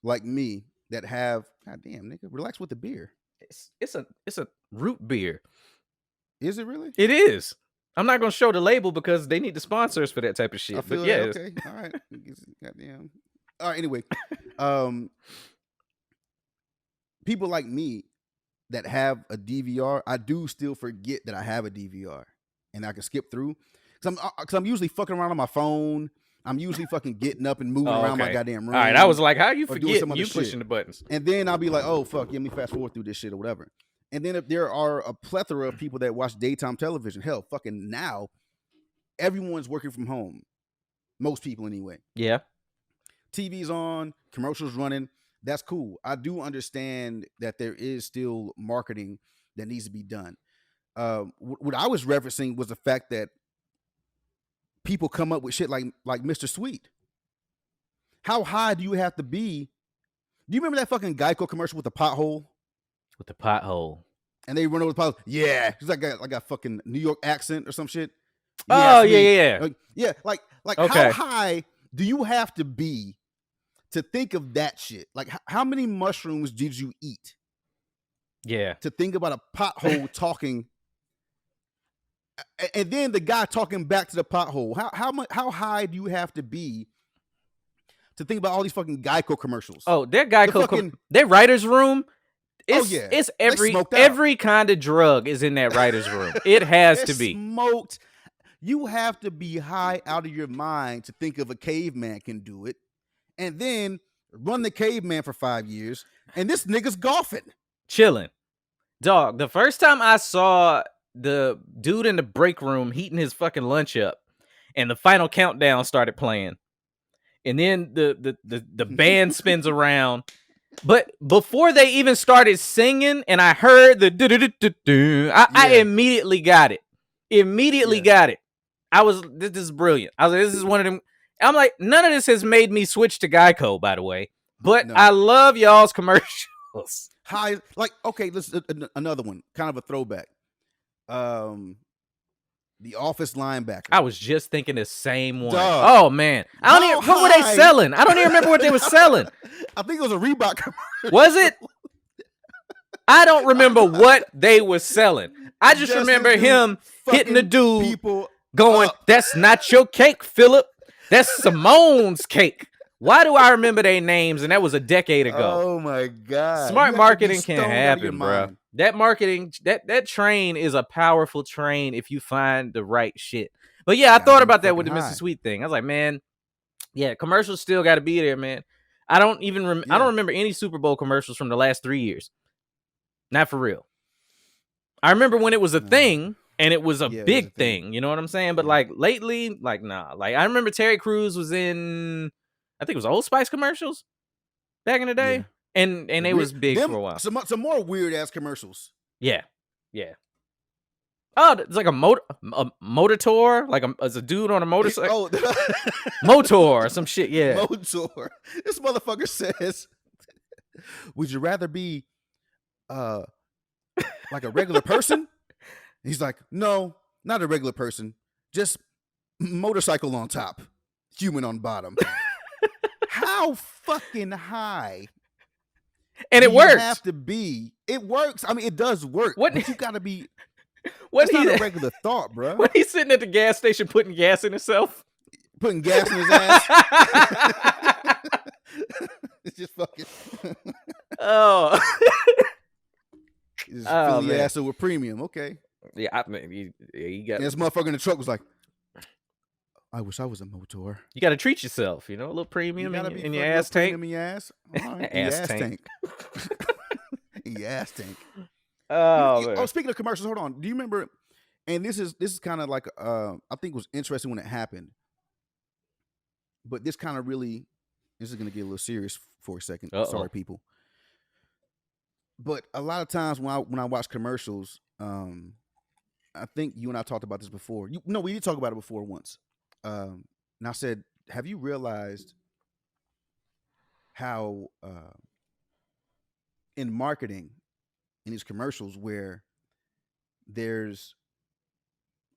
like me that have, goddamn nigga, relax with the beer. It's a root beer. Is it really? It is. I'm not gonna show the label because they need the sponsors for that type of shit. I feel but yeah, okay. All right. Goddamn. All right. Anyway, people like me that have a DVR, I do still forget that I have a DVR, and I can skip through because I'm usually fucking around on my phone. I'm usually fucking getting up and moving around my goddamn room. All right, I was like, how you forget you shit. pushing the buttons? And then I'll be like, oh, fuck, let me fast forward through this shit or whatever. And then if there are a plethora of people that watch daytime television, hell, fucking now, everyone's working from home. Most people anyway. Yeah. TV's on, commercials running. That's cool. I do understand that there is still marketing that needs to be done. What I was referencing was the fact that people come up with shit like Mr. Sweet. How high do you have to be? Do you remember that fucking Geico commercial with the pothole? With the pothole. And they run over the pothole. Yeah. He's like a fucking New York accent or some shit. Oh, yeah. Yeah. Like okay. How high do you have to be to think of that shit? Like how many mushrooms did you eat? Yeah. To think about a pothole talking. And then the guy talking back to the pothole. How high do you have to be to think about all these fucking Geico commercials? Oh, their Geico, their writer's room. It's every kind of drug is in that writer's room. It has to be smoked. You have to be high out of your mind to think of a caveman can do it, and then run the caveman for 5 years, and this nigga's golfing, chilling. Dog, the first time I saw the dude in the break room heating his fucking lunch up and the final countdown started playing and then the band spins around, but before they even started singing and I heard the I immediately got it. Got it. This is brilliant. I was like, this is one of them. I'm like, none of this has made me switch to Geico, by the way, but no. I love y'all's commercials. High, like, okay, let's another one, kind of a throwback. The Office linebacker. I was just thinking the same one. Duh. Oh man, what were they selling? I don't even remember what they were selling. I think it was a Reebok commercial. Was it? I don't remember what they were selling. I just remember him hitting the dude, going, "That's not your cake, Philip. That's Simone's cake." Why do I remember their names? And that was a decade ago. Oh my god! Smart marketing can happen, bro. That marketing, that train is a powerful train if you find the right shit. But yeah, I thought about that with the Mr. Sweet thing. I was like, man, yeah, commercials still got to be there, man. I don't even I don't remember any Super Bowl commercials from the last 3 years. Not for real. I remember when it was a thing and it was a big thing. You know what I'm saying? But like lately, like nah. Like I remember Terry Crews was in, I think it was Old Spice commercials back in the day. Yeah. And they was big for a while. Some more weird ass commercials. Yeah. Oh, it's like a motor tour, like as a dude on a motorcycle. Motor or some shit. Yeah. Motor. This motherfucker says would you rather be like a regular person? He's like, no, not a regular person, just motorcycle on top, human on bottom. How fucking high? And it you works. Have to be. It works. I mean, it does work. What- But you got to be. What That's not a regular thought, bro. When he's sitting at the gas station putting gas in himself, Putting gas in his ass. It's just fucking. oh, Just Oh, fill your man. ass up with premium. Okay. yeah, I mean, you got And this motherfucker in the truck was like, I wish I was a motor. you got to treat yourself, you know, a little premium gotta in, be in your fucking ass tank. premium in your ass. All right. Ass Ass tank. tank. In your ass tank. Oh, man. Oh, speaking of commercials, hold on. Do you remember? And this is kind of like I think it was interesting when it happened. But this kind of really, this is gonna get a little serious for a second. Uh-oh. Sorry, people. But a lot of times when I watch commercials, I think you and I talked about this before. We did talk about it before once. And I said, have you realized how in marketing in these commercials where there's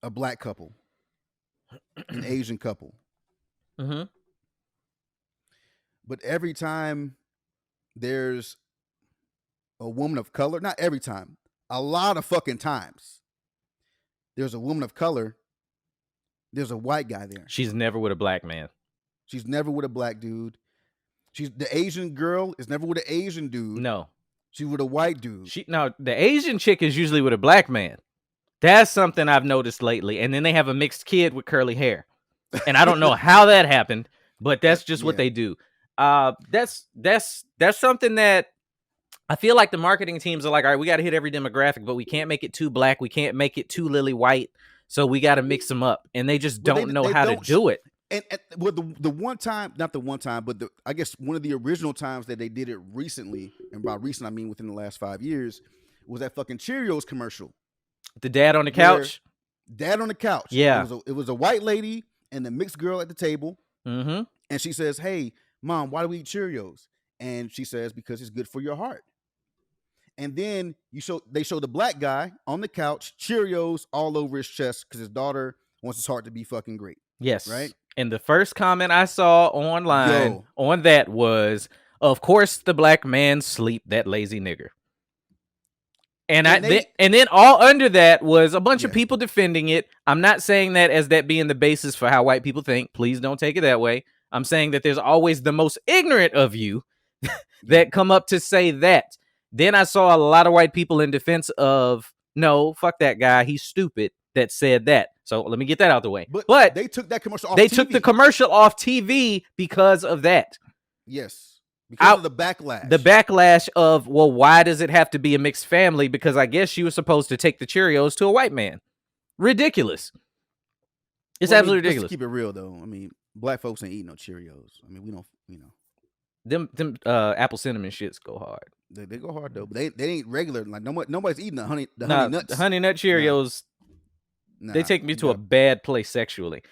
a black couple, an Asian couple, Mm-hmm. but every time there's a woman of color, not every time, a lot of fucking times, there's a woman of color, there's a white guy there. She's never with a black man. She's never with a black dude. The Asian girl is never with an Asian dude. No, She's with a white dude. the Asian chick is usually with a black man. That's something I've noticed lately. And then they have a mixed kid with curly hair, and I don't know how that happened, but that's just what Yeah. they do. That's something that I feel like the marketing teams are like, all right, we got to hit every demographic, but we can't make it too black. We can't make it too lily white. So we got to mix them up, and they just Well, don't know they how to don't do it. And well, the one time, not the one time, but I guess one of the original times that they did it recently, and by recent I mean within the last 5 years, was that fucking Cheerios commercial. The dad on the couch. Dad on the couch. Yeah. It was a white lady and the mixed girl at the table, Mm-hmm. and she says, "Hey, Mom, why do we eat Cheerios?" And she says, "Because it's good for your heart." And then they show the black guy on the couch, Cheerios all over his chest because his daughter wants his heart to be fucking great. Yes. Right? And the first comment I saw online on that was, of course, the black man sleep, that lazy nigger. And then all under that was a bunch of people defending it. I'm not saying that as that being the basis for how white people think. Please don't take it that way. I'm saying that there's always the most ignorant of you that come up to say that. Then I saw a lot of white people in defense of, no, fuck that guy, he's stupid, that said that. So let me get that out the way. But they took that commercial off They TV. took the commercial off TV because of that. Yes. Because of the backlash. The backlash of, well, why does it have to be a mixed family? Because I guess she was supposed to take the Cheerios to a white man. Ridiculous. It's absolutely ridiculous. Let's keep it real, though. I mean, black folks ain't eating no Cheerios. I mean, we don't, Them apple cinnamon shits go hard. They go hard, though. But they ain't regular. Like, nobody's eating the honey nuts. The honey nut Cheerios, they take me to a bad place sexually.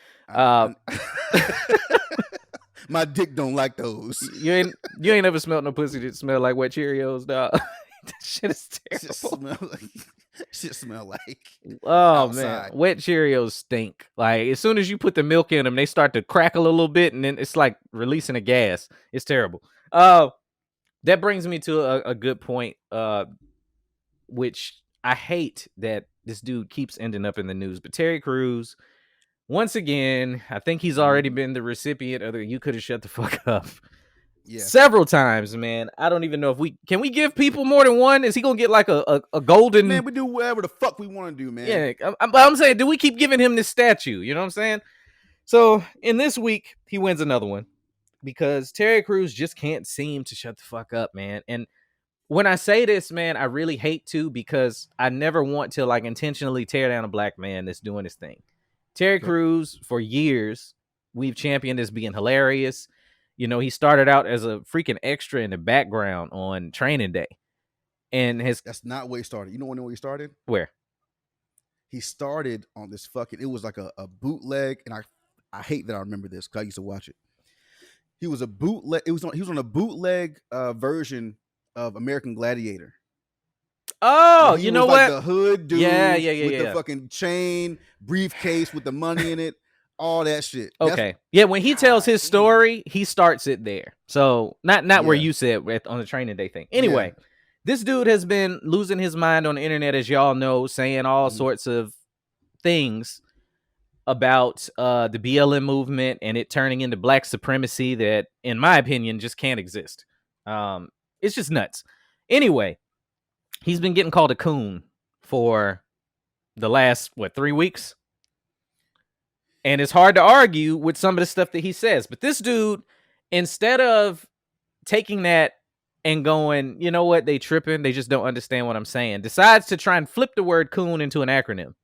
My dick don't like those. You ain't ever smelled no pussy that smell like wet Cheerios, dog. That shit is terrible. Shit smell like. Oh outside. man, wet Cheerios stink. Like as soon as you put the milk in them, they start to crackle a little bit, and then it's like releasing a gas. It's terrible. That brings me to a good point, which I hate that this dude keeps ending up in the news. But Terry Crews, once again, I think he's already been the recipient of the "you could have shut the fuck up" several times, man. I don't even know if we can give people more than one. Is he gonna get like a golden? Man, we do whatever the fuck we want to do, man. Yeah, I'm saying, do we keep giving him this statue? You know what I'm saying? So in this week, he wins another one because Terry Crews just can't seem to shut the fuck up, man. And when I say this, man, I really hate to, because I never want to like intentionally tear down a black man that's doing his thing. Terry Crews, for years, we've championed as being hilarious. You know, he started out as a freaking extra in the background on Training Day. And that's not where he started. You know where he started? Where? He started on this fucking, it was like a bootleg, and I hate that I remember this because I used to watch it. He was a bootleg, he was on a bootleg version of American Gladiator. Oh, He you was know like what? the hood dude Yeah. with the fucking chain, briefcase with the money in it, all that shit. Okay. Yeah, when he tells his damn. story, he starts it there. So not where Yeah. you said on the training day thing. Yeah. Anyway, this dude has been losing his mind on the internet, as y'all know, saying all sorts of things about the BLM movement and it turning into black supremacy that, in my opinion, just can't exist. It's just nuts. Anyway, he's been getting called a coon for the last 3 weeks. And it's hard to argue with some of the stuff that he says. But this dude, instead of taking that and going, you know what, they tripping, they just don't understand what I'm saying, decides to try and flip the word coon into an acronym.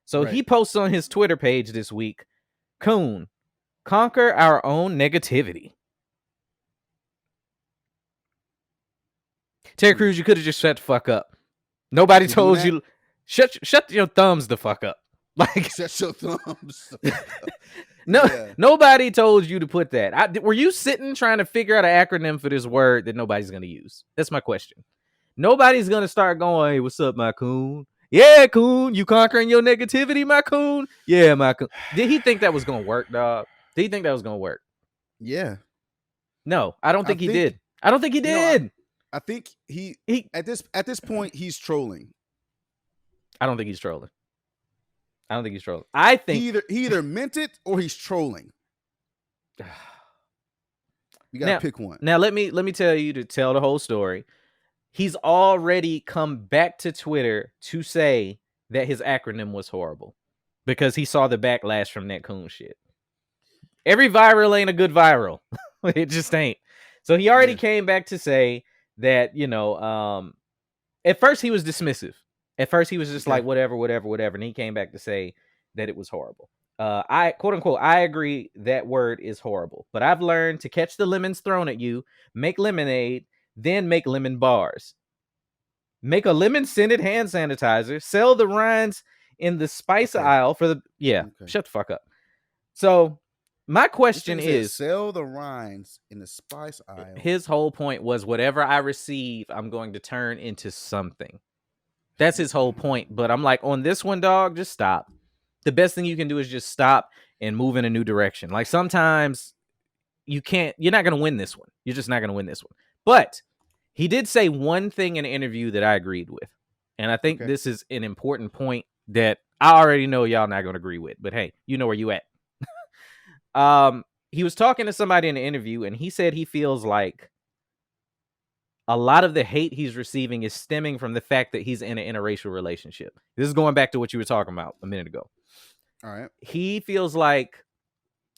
So he posts on his Twitter page this week, coon, conquer our own negativity. Terry Crews, you could have just shut the fuck up. Nobody told you. Shut your thumbs the fuck up. Like, shut your thumbs. Nobody told you to put that. Were you sitting trying to figure out an acronym for this word that nobody's going to use? That's my question. Nobody's going to start going, hey, what's up, my coon? Yeah, coon. You conquering your negativity, my coon? Yeah, my coon. Did he think that was going to work, dog? Did he think that was going to work? Yeah. No, I don't think he did. I don't think he did. I think he at this point he's trolling. I don't think he's trolling. I think he either meant it or he's trolling. You gotta pick one. Now let me tell you, to tell the whole story. He's already come back to Twitter to say that his acronym was horrible because he saw the backlash from that coon shit. Every viral ain't a good viral. It just ain't. So he already came back to say that, at first he was dismissive. At first he was just like, whatever. And he came back to say that it was horrible. I, quote unquote, I agree that word is horrible, but I've learned to catch the lemons thrown at you, make lemonade, then make lemon bars. Make a lemon scented hand sanitizer, sell the rinds in the spice aisle for the, shut the fuck up. So my question is, sell the rinds in the spice aisle. His whole point was, whatever I receive, I'm going to turn into something. That's his whole point. But I'm like, on this one, dog, just stop. The best thing you can do is just stop and move in a new direction. Like, sometimes you're not going to win this one. You're just not going to win this one. But he did say one thing in an interview that I agreed with. And I think this is an important point that I already know y'all not going to agree with. But hey, you know where you at. He was talking to somebody in an interview, and he said he feels like a lot of the hate he's receiving is stemming from the fact that he's in an interracial relationship. This is going back to what you were talking about a minute ago. All right. He feels like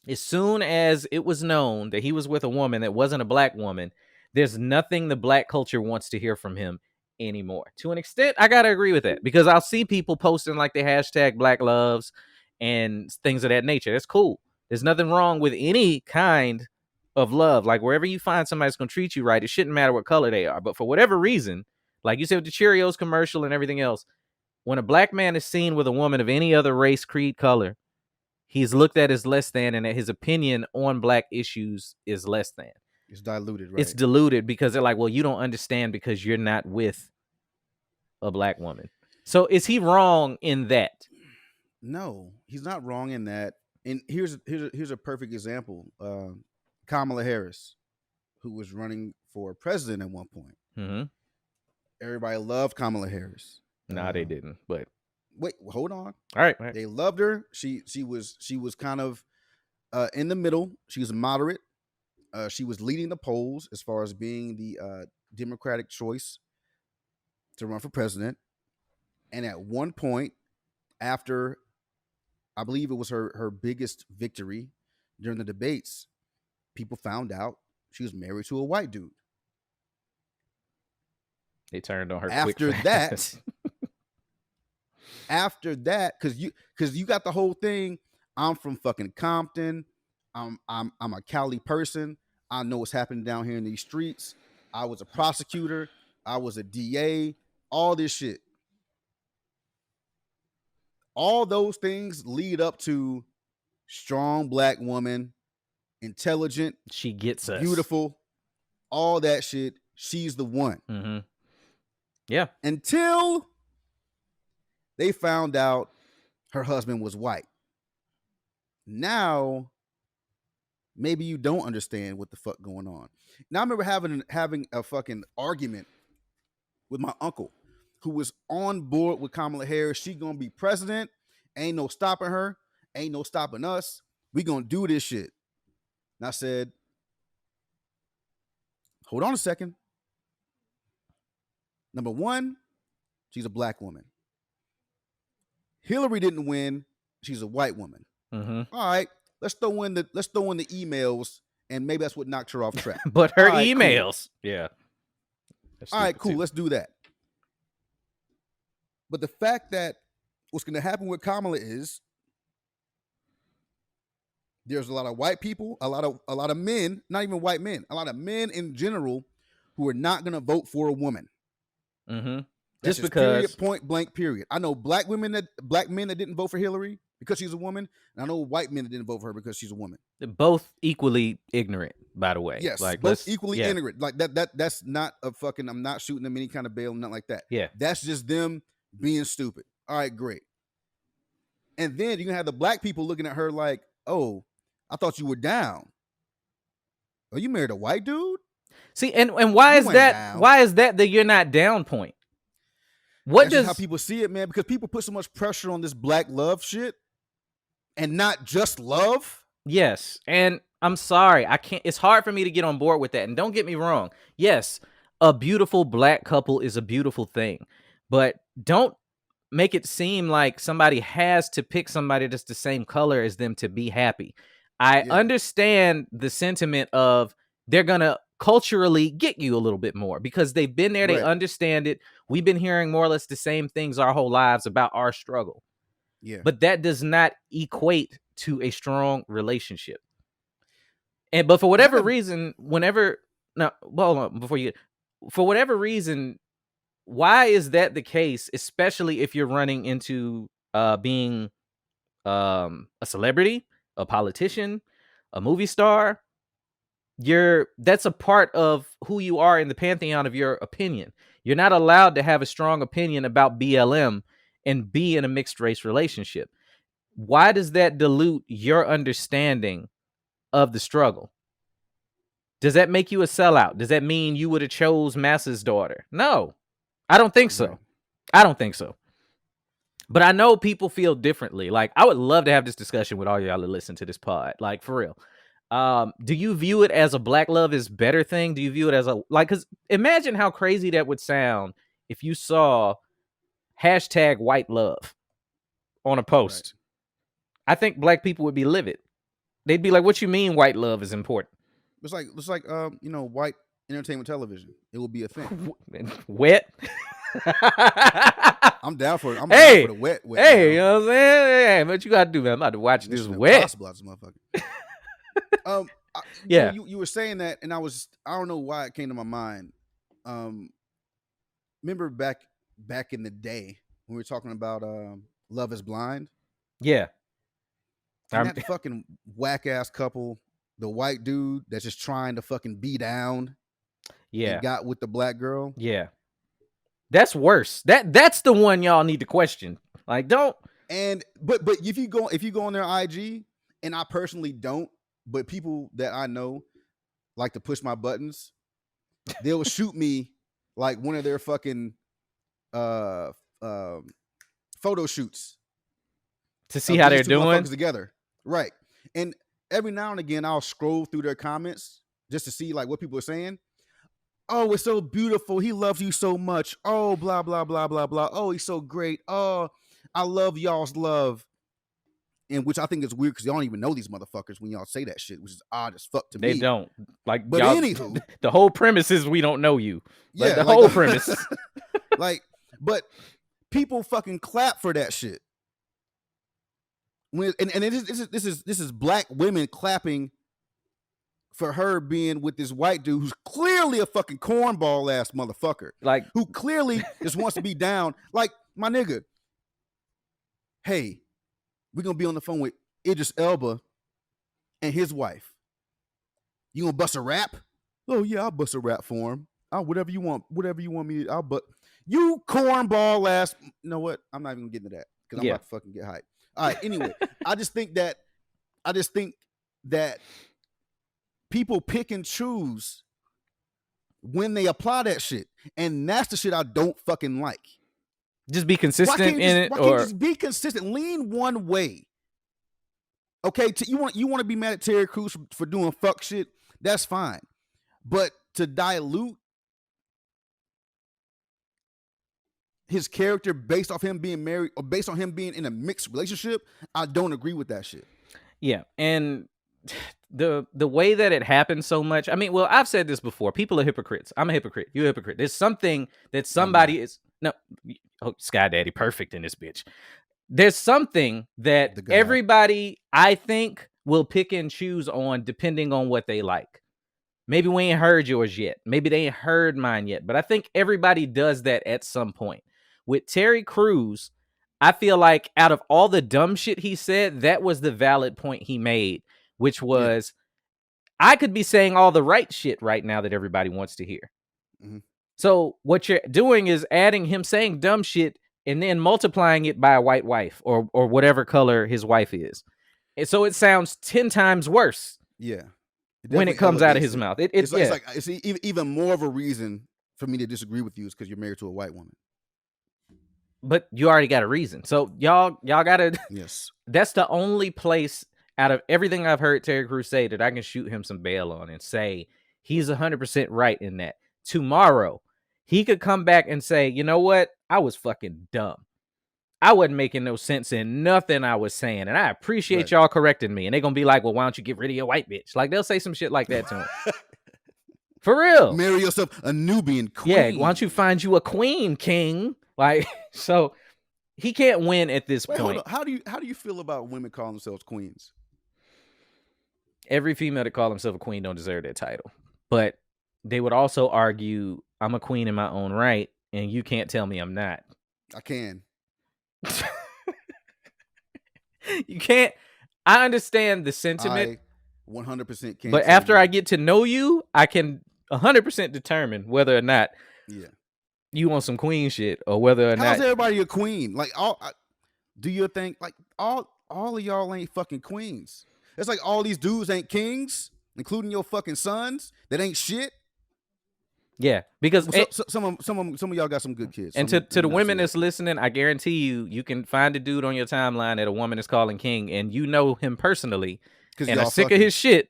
as soon as it was known that he was with a woman that wasn't a black woman, there's nothing the black culture wants to hear from him anymore. To an extent, I gotta agree with that, because I'll see people posting like the hashtag Black Loves and things of that nature. That's cool. There's nothing wrong with any kind of love. Like, wherever you find somebody that's gonna treat you right, it shouldn't matter what color they are. But for whatever reason, like you said with the Cheerios commercial and everything else, when a black man is seen with a woman of any other race, creed, color, he's looked at as less than, and that his opinion on black issues is less than. It's diluted, right? It's diluted because they're like, well, you don't understand because you're not with a black woman. So is he wrong in that? No, he's not wrong in that. And here's a perfect example. Kamala Harris, who was running for president at one point. Mm-hmm. Everybody loved Kamala Harris. Nah, they didn't. But wait, hold on. All right. They loved her. She was kind of in the middle. She was moderate. She was leading the polls as far as being the Democratic choice to run for president. And at one point, after I believe it was her biggest victory during the debates, people found out she was married to a white dude. They turned on her after quick that. After that, because you got the whole thing. I'm from fucking Compton. I'm a Cali person. I know what's happening down here in these streets. I was a prosecutor. I was a DA. All this shit. All those things lead up to strong black woman, intelligent. She gets us. Beautiful. All that shit. she's the one. Mm-hmm. Yeah. Until they found out her husband was white. Now, maybe you don't understand what the fuck going on. Now, I remember having a fucking argument with my uncle, who was on board with Kamala Harris. She gonna be president. Ain't no stopping her. Ain't no stopping us. We gonna do this shit. And I said, hold on a second. Number one, she's a black woman. Hillary didn't win. She's a white woman. Mm-hmm. All right, let's throw in the emails, and maybe that's what knocked her off track. But her right, emails, cool. yeah. All right, cool. Let's do that. But the fact that what's going to happen with Kamala is there's a lot of white people, a lot of men, not even white men, a lot of men in general who are not going to vote for a woman. Mm-hmm. That's Just because, period, point blank, period. I know black men that didn't vote for Hillary because she's a woman, and I know white men that didn't vote for her because she's a woman. They're both equally ignorant, by the way. Yes, like both equally ignorant. Like that's not a fucking. I'm not shooting them any kind of bail, nothing like that. Yeah, that's just them being stupid. All right, great. And then you're gonna have the black people looking at her like, "Oh, I thought you were down. Oh, you married a white dude." See, and why is that? Down. Why is that you're not down point? What That's does just how people see it, man? Because people put so much pressure on this black love shit, and not just love. Yes, and I'm sorry, I can't. It's hard for me to get on board with that. And don't get me wrong. Yes, a beautiful black couple is a beautiful thing, but don't make it seem like somebody has to pick somebody that's the same color as them to be happy. I understand the sentiment of they're gonna culturally get you a little bit more because they've been there, they understand it. We've been hearing more or less the same things our whole lives about our struggle. Yeah. But that does not equate to a strong relationship. But for whatever reason, for whatever reason, why is that the case, especially if you're running into being a celebrity, a politician, a movie star? That's a part of who you are in the pantheon of your opinion. You're not allowed to have a strong opinion about BLM and be in a mixed race relationship. Why does that dilute your understanding of the struggle? Does that make you a sellout? Does that mean you would have chose Massa's daughter? No, I don't think so. I don't think so. But I know people feel differently. Like, I would love to have this discussion with all y'all that listen to this pod. Like, for real. Do you view it as a black love is better thing? Do you view it as because imagine how crazy that would sound if you saw #white love on a post. Right. I think black people would be livid. They'd be like, what you mean white love is important? It's like white entertainment television. It will be a thing. Wet. I'm down for it. I'm down for the wet. Hey, you know what I'm saying? Hey, what you got to do, man? I'm about to watch this wet. Yeah. You were saying that, and I don't know why it came to my mind. Remember back in the day when we were talking about Love is Blind? Yeah. And that fucking whack ass couple, the white dude that's just trying to fucking be down. Yeah. And got with the black girl. Yeah. That's worse. That's the one y'all need to question. Like, don't. And but if you go on their IG, and I personally don't, but people that I know like to push my buttons, they'll shoot me like one of their fucking photo shoots to see how they're doing together. Right. And every now and again I'll scroll through their comments just to see like what people are saying. Oh, it's so beautiful. He loves you so much. Oh, blah, blah, blah, blah, blah. Oh, he's so great. Oh, I love y'all's love. And which I think is weird because y'all don't even know these motherfuckers when y'all say that shit, which is odd as fuck to me. They don't. Like, but anywho, the whole premise is we don't know you. Yeah, the whole premise. But people fucking clap for that shit. This is black women clapping for her being with this white dude who's clearly a fucking cornball ass motherfucker. Like, who clearly just wants to be down. Like, my nigga, hey, we're going to be on the phone with Idris Elba and his wife. You going to bust a rap? Oh, yeah, I'll bust a rap for him. whatever you want me to, but you cornball ass. You know what? I'm not even gonna get into that because I'm about to fucking get hyped. All right. Anyway, I just think that people pick and choose when they apply that shit, and that's the shit I don't fucking like. Just be consistent in it, why can't you just be consistent? Lean one way. Okay, you want to be mad at Terry Crews for doing fuck shit? That's fine, but to dilute his character based off him being married or based on him being in a mixed relationship, I don't agree with that shit. Yeah, and the way that it happens so much. I mean, well, I've said this before. People are hypocrites. I'm a hypocrite. You're a hypocrite. There's something that somebody is Sky Daddy perfect in this bitch. There's something that everybody, I think, will pick and choose on depending on what they like. Maybe we ain't heard yours yet. Maybe they ain't heard mine yet. But I think everybody does that at some point. With Terry Crews, I feel like out of all the dumb shit he said, that was the valid point he made, which was, I could be saying all the right shit right now that everybody wants to hear. Mm-hmm. So what you're doing is adding him saying dumb shit and then multiplying it by a white wife or whatever color his wife is. And so it sounds 10 times worse. Yeah. When it comes out of his mouth. It's even more of a reason for me to disagree with you is because you're married to a white woman. But you already got a reason. So y'all gotta. Yes. That's the only place out of everything I've heard Terry Crews say that I can shoot him some bail on and say he's 100% right in that. Tomorrow, he could come back and say, you know what? I was fucking dumb. I wasn't making no sense in nothing I was saying. And I appreciate y'all correcting me. And they're going to be like, well, why don't you get rid of your white bitch? Like, they'll say some shit like that to him. For real. Marry yourself a Nubian queen. Yeah, why don't you find you a queen, king? Like, so he can't win at this point. How do you feel about women calling themselves queens? Every female that calls themselves a queen don't deserve that title. But they would also argue, I'm a queen in my own right, and you can't tell me I'm not. I can. You can't. I understand the sentiment. I 100% can. But after I get to know you, I can 100% determine whether or not you want some queen shit or whether or not. How's everybody a queen? Like, do you think like all of y'all ain't fucking queens? It's like all these dudes ain't kings, including your fucking sons that ain't shit. Yeah, because some of y'all got some good kids. And to the women that's listening, I guarantee you can find a dude on your timeline that a woman is calling king, and you know him personally, and are sick of his shit,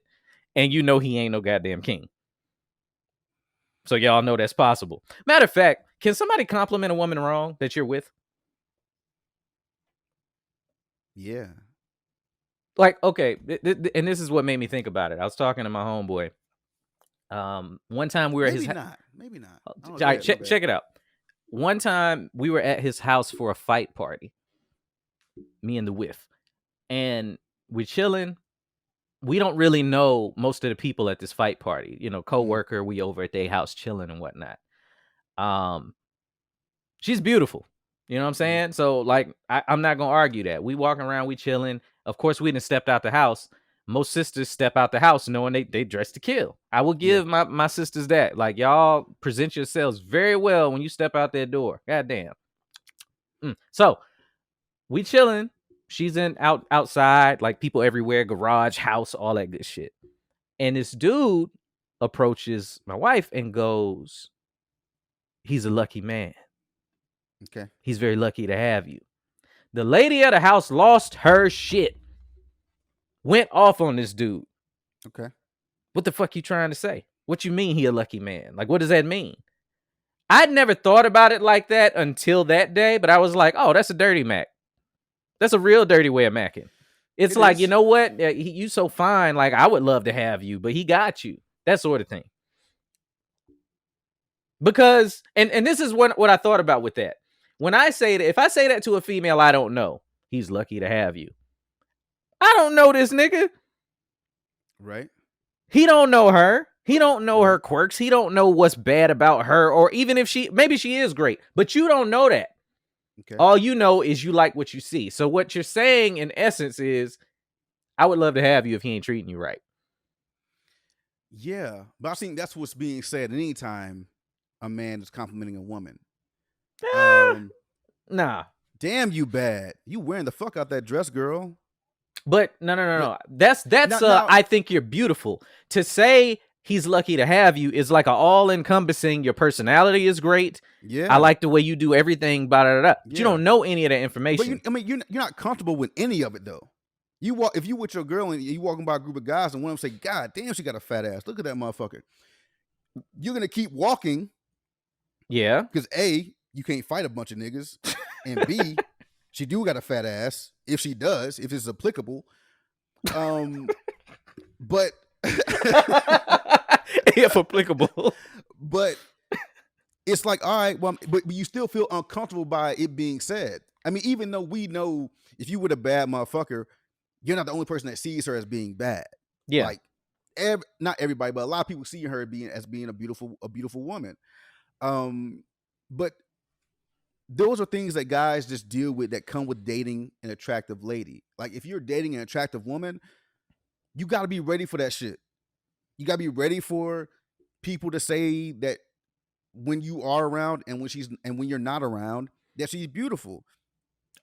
and you know he ain't no goddamn king. So y'all know that's possible. Matter of fact, can somebody compliment a woman wrong that you're with? Yeah. Like, okay, and this is what made me think about it. I was talking to my homeboy. One time we were at his maybe not. All right, check it out. One time we were at his house for a fight party. Me and the whiff. And we're chilling. We don't really know most of the people at this fight party. You know, co-worker, we over at their house chilling and whatnot. She's beautiful. You know what I'm saying? So, like, I'm not gonna argue that. We walking around, we chilling. Of course, we didn't step out the house. Most sisters step out the house knowing they dress to kill. I will give my sisters that. Like, y'all present yourselves very well when you step out that door. Goddamn. So we chilling. She's outside, like people everywhere, garage, house, all that good shit. And this dude approaches my wife and goes, he's a lucky man. Okay. He's very lucky to have you. The lady of the house lost her shit. Went off on this dude. Okay. What the fuck you trying to say? What you mean he a lucky man? Like, what does that mean? I'd never thought about it like that until that day, but I was like, oh, that's a dirty Mac. That's a real dirty way of macking. It's like, you know what? You so fine. Like, I would love to have you, but he got you. That sort of thing. Because, and this is what I thought about with that. When I say that, if I say that to a female I don't know, he's lucky to have you. I don't know this nigga. Right. He don't know her. He don't know her quirks. He don't know what's bad about her. Or even if maybe she is great, but you don't know that. Okay. All you know is you like what you see. So what you're saying in essence is, I would love to have you if he ain't treating you right. Yeah. But I think that's what's being said anytime a man that's complimenting a woman. Nah. Damn, you bad. You wearing the fuck out that dress, girl. But no. That's Now- I think you're beautiful. To say he's lucky to have you is like a all encompassing. Your personality is great. Yeah. I like the way you do everything. Blah, blah, blah. But you Yeah. don't know any of that But information. you're not comfortable with any of it though. If you with your girl and you walking by a group of guys and one of them say, "God damn, she got a fat ass. Look at that motherfucker." You're gonna keep walking Yeah. because A, you can't fight a bunch of niggas, and B, she do got a fat ass. If she does, if it's applicable. But If applicable. but it's like, all right, well, but you still feel uncomfortable by it being said. I mean, even though we know if you were a bad motherfucker, you're not the only person that sees her as being bad. Yeah. Like not everybody, but a lot of people see her as being a beautiful woman. But those are things that guys just deal with that come with dating an attractive lady. Like if you're dating an attractive woman, you got to be ready for that shit. You got to be ready for people to say that when you are around and when you're not around, that she's beautiful.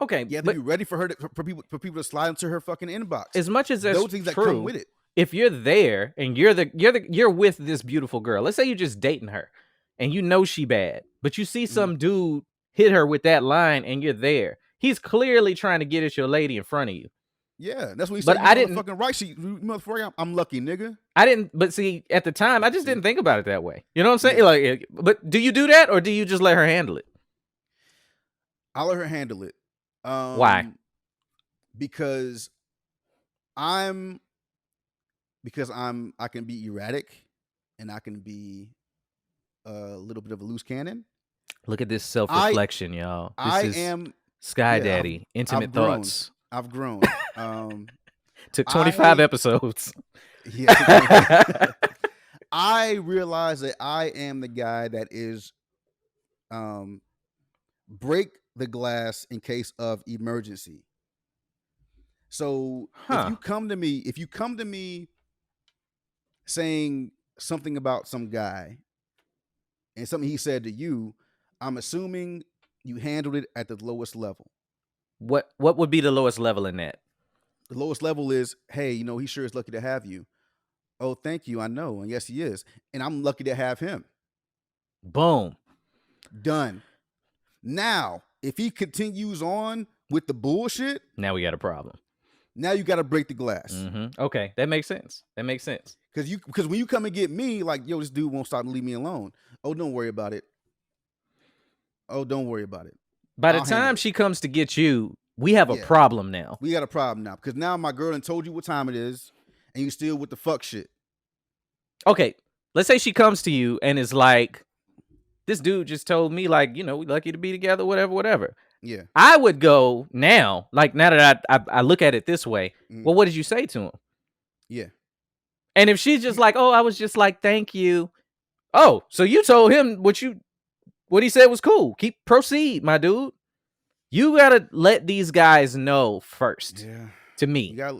Okay. You have to be ready for her for people to slide into her fucking inbox. As much as that's those things that true, come with it. If you're there and you're with this beautiful girl, let's say you're just dating her and you know she bad, but you see some dude hit her with that line and you're there. He's clearly trying to get at your lady in front of you. Yeah, that's what he But said. I didn't fucking right. Motherfucker, I'm lucky, nigga. I didn't, but see, at the time, I just didn't think about it that way. You know what I'm saying? Like, but do you do that or do you just let her handle it? I'll let her handle it. Why? Because I can be erratic and I can be a little bit of a loose cannon. Look at this self-reflection, y'all. This is Sky Daddy, intimate thoughts. I've grown. Took 25 episodes. Yeah. I realize that I am the guy that is break the glass in case of emergency. So if you come to me saying something about some guy and something he said to you, I'm assuming you handled it at the lowest level. What would be the lowest level in that? The lowest level is, hey, he sure is lucky to have you. Oh, thank you. I know. And yes, he is. And I'm lucky to have him. Boom. Done. Now, if he continues on with the bullshit, now we got a problem. Now you got to break the glass. Mm-hmm. Okay, that makes sense. Because when you come and get me, like, yo, this dude won't stop and leave me alone. Oh, don't worry about it. By the time she comes to get you, we have a problem now. We got a problem now because now my girl done told you what time it is, and you still with the fuck shit. Okay, let's say she comes to you and is like, "This dude just told me, like, we lucky to be together, whatever." Yeah, I would go now, like now that I look at it this way. Well, what did you say to him? Yeah, and if she's just like, "Oh, I was just like, thank you." Oh, so you told him what he said was cool. Proceed, my dude. You gotta let these guys know first. Yeah. To me, you gotta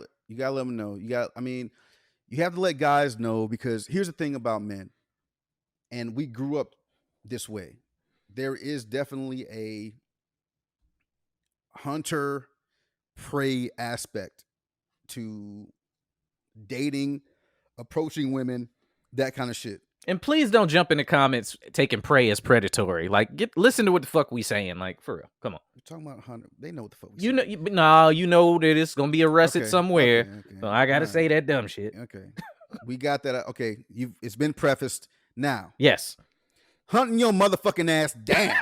let them know. You have to let guys know because here's the thing about men, and we grew up this way. There is definitely a hunter prey aspect to dating, approaching women, that kind of shit. And please don't jump in the comments taking prey as predatory. Like, listen to what the fuck we saying. Like, for real, come on. You're talking about hunter. They know what the fuck we saying. You know that it's gonna be arrested somewhere. Okay. So I gotta say that dumb shit. Okay, we got that. Okay, it's been prefaced now. Yes, hunting your motherfucking ass down.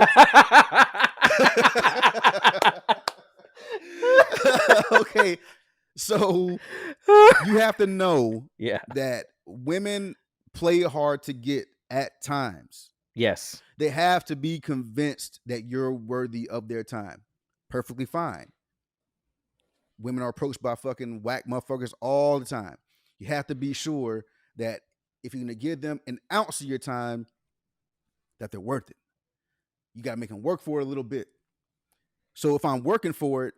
Okay, so you have to know that women play hard to get at times. Yes. They have to be convinced that you're worthy of their time. Perfectly fine. Women are approached by fucking whack motherfuckers all the time. You have to be sure that if you're going to give them an ounce of your time, that they're worth it. You got to make them work for it a little bit. So if I'm working for it,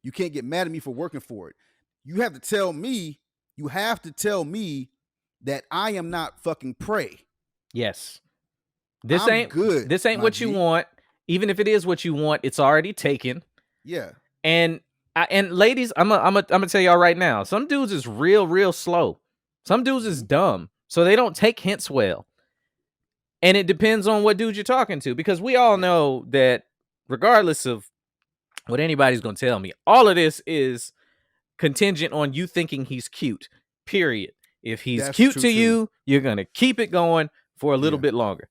you can't get mad at me for working for it. You have to tell me that I am not fucking prey. Yes. This I'm good. This ain't my what you G. want. Even if it is what you want, it's already taken. Yeah. And ladies, I'm gonna tell y'all right now. Some dudes is real slow. Some dudes is dumb, so they don't take hints well. And it depends on what dude you're talking to, because we all know that regardless of what anybody's gonna tell me, all of this is contingent on you thinking he's cute. Period. If he's That's cute true, to too. you, you're gonna keep it going for a little Yeah. bit longer.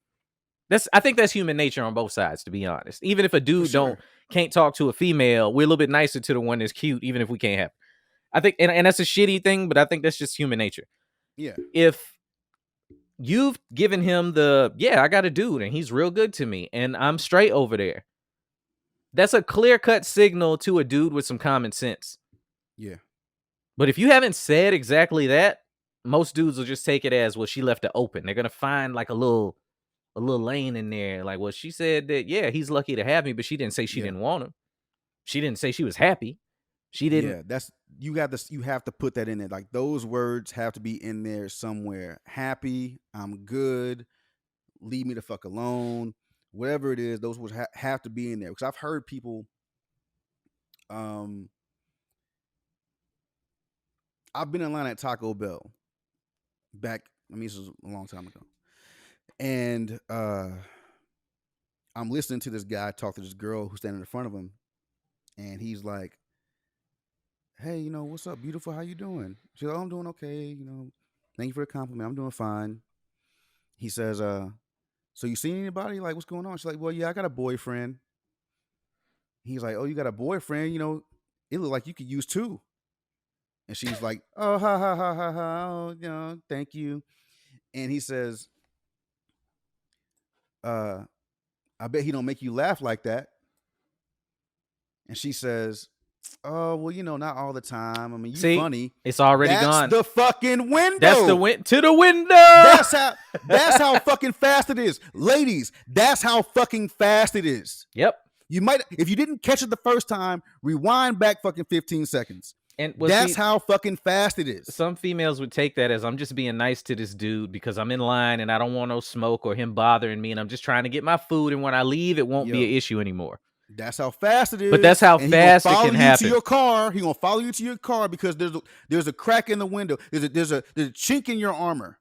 I think that's human nature on both sides, to be honest. Even if a dude sure. can't talk to a female, we're a little bit nicer to the one that's cute, even if we can't have. I think, and that's a shitty thing, but I think that's just human nature. Yeah. If you've given him I got a dude and he's real good to me and I'm straight over there, that's a clear-cut signal to a dude with some common sense. Yeah. But if you haven't said exactly that, most dudes will just take it as, well, she left it open. They're gonna find like a little lane in there. Like, well, she said that, yeah, he's lucky to have me, but she didn't say she didn't want him. She didn't say she was happy. She didn't. Yeah, that's you have to put that in there. Like those words have to be in there somewhere. Happy, I'm good, leave me the fuck alone. Whatever it is, those words have to be in there. Because I've heard people I've been in line at Taco Bell this was a long time ago. And I'm listening to this guy talk to this girl who's standing in front of him, and he's like, "Hey, what's up, beautiful? How you doing?" She's like, "Oh, I'm doing okay. Thank you for the compliment. I'm doing fine." He says, "So you seen anybody? Like, what's going on?" She's like, "Well, yeah, I got a boyfriend." He's like, "Oh, you got a boyfriend? It look like you could use two." And she's like, "Oh, ha ha ha ha ha. Oh, thank you." And he says, "I bet he don't make you laugh like that." And she says, "Oh, well, not all the time. I mean, you funny." It's already That's gone. the fucking window. That's to the window. That's how fucking fast it is. Ladies, that's how fucking fast it is. Yep. You might, if you didn't catch it the first time, rewind back fucking 15 seconds. And that's how fucking fast it is. Some females would take that as, I'm just being nice to this dude because I'm in line and I don't want no smoke or him bothering me, and I'm just trying to get my food, and when I leave, it won't be an issue anymore. That's how fast it is. But that's how fast it can happen. To your car. He gonna follow you to your car because there's a crack in the window. There's a chink in your armor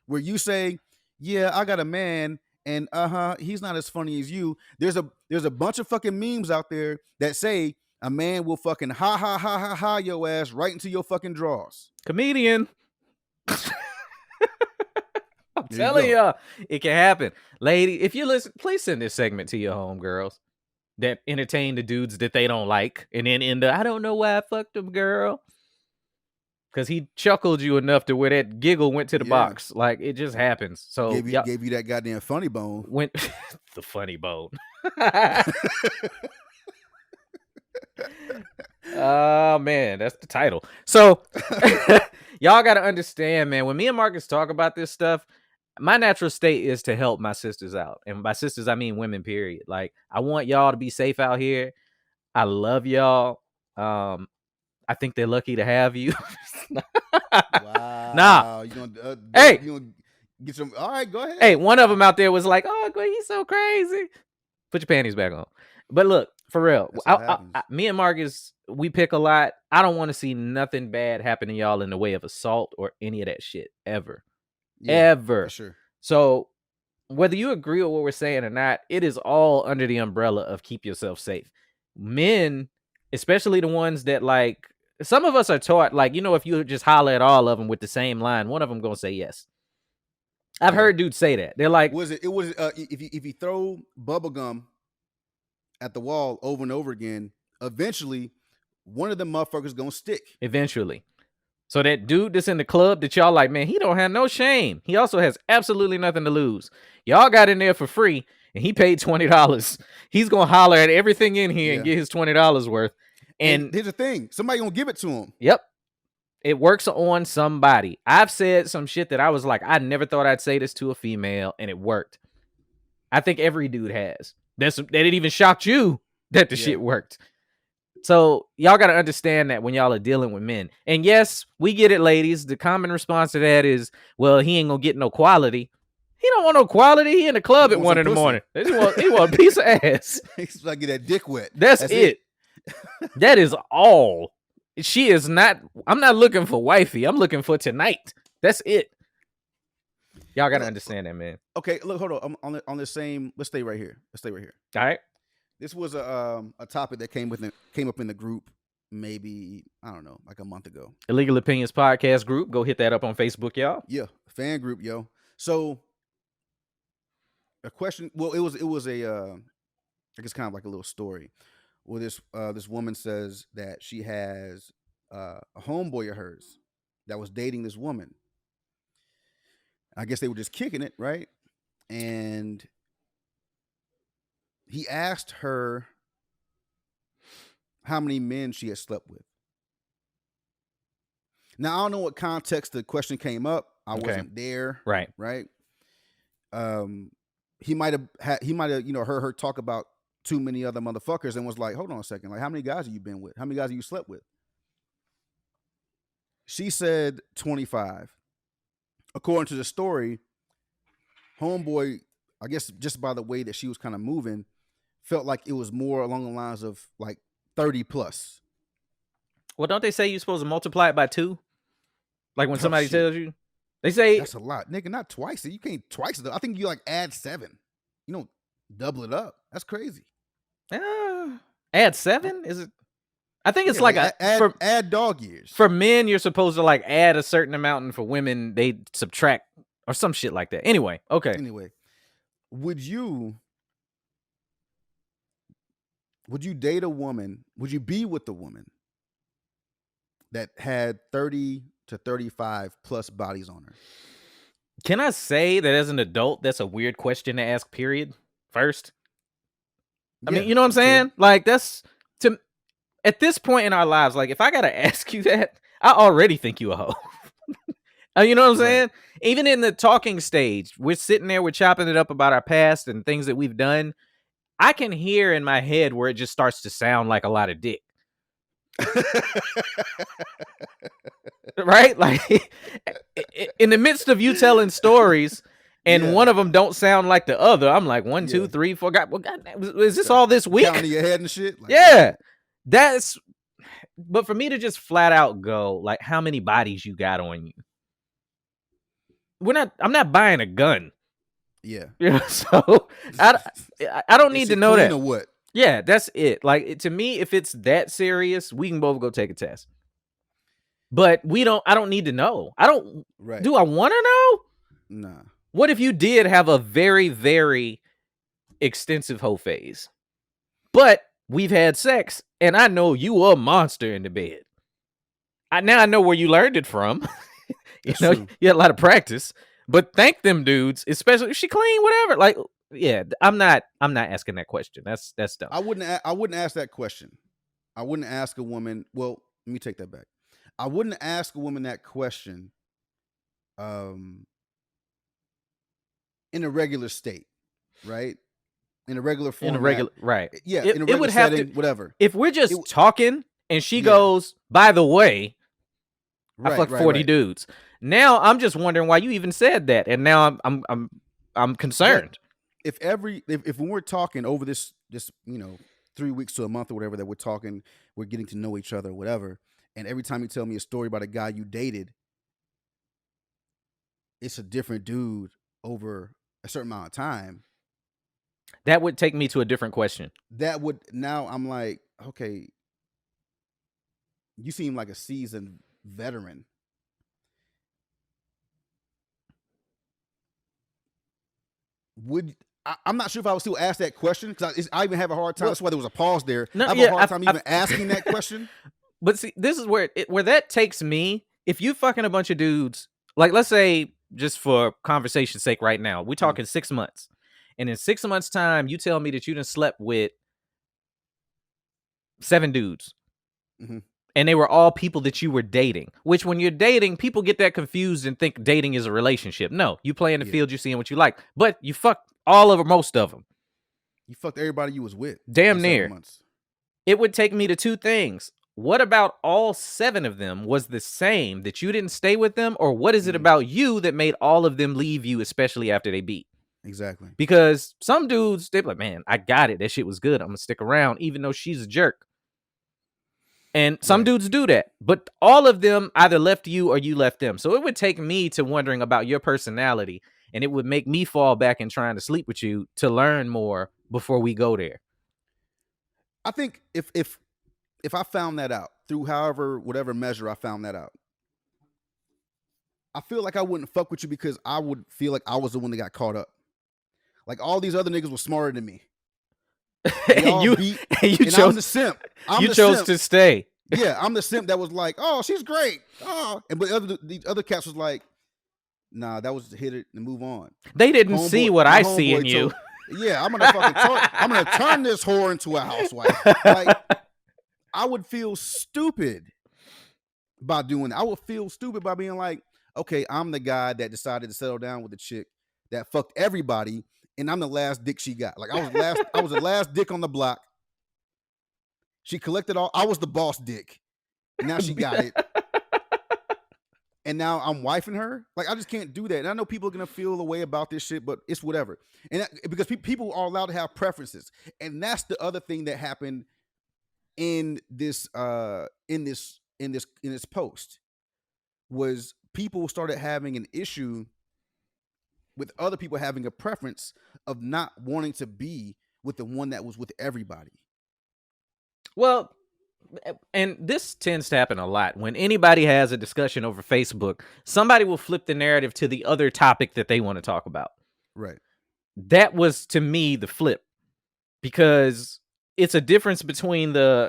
where you say, "Yeah, I got a man, and he's not as funny as you." There's a bunch of fucking memes out there that say a man will fucking ha ha ha ha ha your ass right into your fucking drawers. Comedian. I'm telling y'all, it can happen. Lady, if you listen, please send this segment to your homegirls that entertain the dudes that they don't like, and then end up, I don't know why I fucked him, girl. Because he chuckled you enough to where that giggle went to the box. Like, it just happens. So gave you that goddamn funny bone. The funny bone. Oh man, that's the title. So y'all got to understand, man, when me and Marcus talk about this stuff, my natural state is to help my sisters out. And by sisters, I mean women, period. Like, I want y'all to be safe out here. I love y'all. I think they're lucky to have you. Wow. Nah. You gonna, hey. You gonna get some. All right, go ahead. Hey, one of them out there was like, "Oh, he's so crazy." Put your panties back on. But look, for real, me and Marcus, we pick a lot. I don't want to see nothing bad happen to y'all in the way of assault or any of that shit ever. Ever. For sure. So whether you agree with what we're saying or not, it is all under the umbrella of keep yourself safe. Men, especially the ones that, like, some of us are taught, like, if you just holler at all of them with the same line, one of them gonna say yes. I've heard dudes say that. They're like, if you throw bubble gum at the wall over and over again, eventually one of them motherfuckers gonna stick. Eventually. So that dude that's in the club that y'all like, man, he don't have no shame. He also has absolutely nothing to lose. Y'all got in there for free and he paid $20. He's gonna holler at everything in here and get his $20 worth. And here's the thing, somebody gonna give it to him. Yep. It works on somebody. I've said some shit that I was like, I never thought I'd say this to a female, and it worked. I think every dude has. That it even shocked you that the shit worked. So y'all got to understand that when y'all are dealing with men. And yes, we get it, ladies. The common response to that is, well, he ain't gonna get no quality. He don't want no quality. He in the club He at wants 1 some in the pussy. morning. He want a piece of ass. He's like, get that dick wet. That's it. That is all. She is not. I'm not looking for wifey. I'm looking for tonight. That's it. Y'all gotta understand that, man. Okay, look, hold on. I'm on the same. Let's stay right here. All right. This was a topic that came up in the group maybe, I don't know, like a month ago. Illegal Opinions Podcast group. Go hit that up on Facebook, y'all. Yeah, fan group, yo. So a question. Well, it was a I guess kind of like a little story. Well, this woman says that she has a homeboy of hers that was dating this woman. I guess they were just kicking it, right? And he asked her how many men she had slept with. Now, I don't know what context the question came up. I wasn't there. Right. He might have heard her talk about too many other motherfuckers and was like, hold on a second. Like, how many guys have you been with? How many guys have you slept with? She said 25. According to the story, homeboy, I guess just by the way that she was kind of moving, felt like it was more along the lines of like 30 plus. Well, don't they say you're supposed to multiply it by 2? Like when somebody tells you, they say that's a lot, nigga. Not twice. You can't twice. I think you like add 7. You don't double it up. That's crazy. Add 7? Is it? I think it's add dog years. For men, you're supposed to like add a certain amount, and for women, they subtract or some shit like that. Anyway, okay. Anyway, would you date a woman? Would you be with a woman that had 30 to 35 plus bodies on her? Can I say that as an adult, that's a weird question to ask, period, first? I mean, you know what I'm saying? Yeah. Like, that's, at this point in our lives, like, if I got to ask you that, I already think you a hoe. You know what I'm saying? Right. Even in the talking stage, we're sitting there, we're chopping it up about our past and things that we've done. I can hear in my head where it just starts to sound like a lot of dick. Right? Like, in the midst of you telling stories and one of them don't sound like the other, I'm like, 1, 2, 3, 4. God, is this all this week? Counting your head and shit? Like, yeah. But for me to just flat out go, like, how many bodies you got on you? I'm not buying a gun. Yeah. You know, so I don't need to know that. Or what? Yeah, that's it. Like, to me, if it's that serious, we can both go take a test. But I don't need to know. Right. Do I want to know? Nah. What if you did have a very, very extensive hoe phase, but we've had sex and I know you were a monster in the bed? Now I know where you learned it from. You had a lot of practice, but thank them dudes, especially if she clean, whatever. Like, yeah, I'm not asking that question. That's dumb. I wouldn't ask that question. I wouldn't ask a woman. Well, let me take that back. I wouldn't ask a woman that question in a regular state, right? In a regular format. Right. Yeah, in a regular setting, whatever. If we're just talking and she goes, by the way, I fucked 40 dudes. Now I'm just wondering why you even said that, and now I'm concerned. But if when we're talking over this 3 weeks to a month or whatever that we're talking, we're getting to know each other, whatever. And every time you tell me a story about a guy you dated, it's a different dude over a certain amount of time. That would take me to a different question. Now I'm like, okay, you seem like a seasoned veteran. I'm not sure if I would still ask that question because I even have a hard time. That's why there was a pause there. I have a hard time even asking that question. But see, this is where that takes me. If you fucking a bunch of dudes, like, let's say, just for conversation's sake right now, we're talking 6 months. And in 6 months' time, you tell me that you done slept with 7 dudes. Mm-hmm. And they were all people that you were dating, which when you're dating, people get that confused and think dating is a relationship. No, you play in the field, you're seeing what you like, but you fucked most of them. You fucked everybody you was with. Damn near. It would take me to 2 things. what about all 7 of them was the same that you didn't stay with them? Or what is it about you that made all of them leave you, especially after they beat? Exactly. Because some dudes, they're like, man, I got it. That shit was good. I'm going to stick around, even though she's a jerk. And some dudes do that. But all of them either left you or you left them. So it would take me to wondering about your personality. And it would make me fall back and trying to sleep with you to learn more before we go there. I think if I found that out through whatever measure I found that out, I feel like I wouldn't fuck with you because I would feel like I was the one that got caught up. Like all these other niggas were smarter than me. And you chose, I'm the simp. You chose to stay. Yeah, I'm the simp that was like, oh, she's great. Oh, but the other cats was like, nah, that was hit it and move on. They didn't see what I see in you. Yeah, I'm gonna turn this whore into a housewife. Like, I would feel stupid by doing that. I would feel stupid by being like, okay, I'm the guy that decided to settle down with a chick that fucked everybody, and I'm the last dick she got. Like I was the last dick on the block. She collected all. I was the boss dick. Now she got it. And now I'm wifing her. Like, I just can't do that. And I know people are going to feel the way about this shit, but it's whatever. And because people are allowed to have preferences. And that's the other thing that happened in this post was people started having an issue with other people having a preference of not wanting to be with the one that was with everybody. Well, and this tends to happen a lot. When anybody has a discussion over Facebook, somebody will flip the narrative to the other topic that they want to talk about. Right. That was, to me, the flip. Because it's a difference between do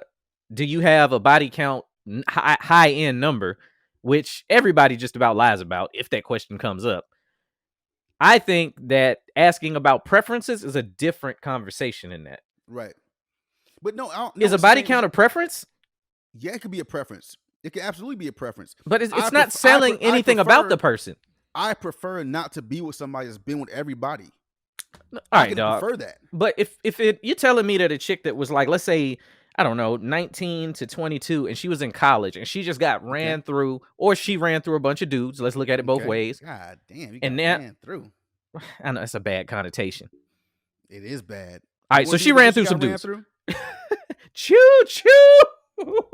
you have a body count high-end number, which everybody just about lies about if that question comes up. I think that asking about preferences is a different conversation in that. Right. But no, is a body count a preference? Yeah, it could be a preference. It could absolutely be a preference. But it's not selling anything about the person. I prefer not to be with somebody that's been with everybody. All right, dog. I prefer that. But if you're telling me that a chick that was like, let's say, I don't know, 19 to 22, and she was in college, and she just got ran through, or she ran through a bunch of dudes. Let's look at it both ways. God damn, you got ran through. I know it's a bad connotation. It is bad. All right, so she ran through some dudes. Choo choo.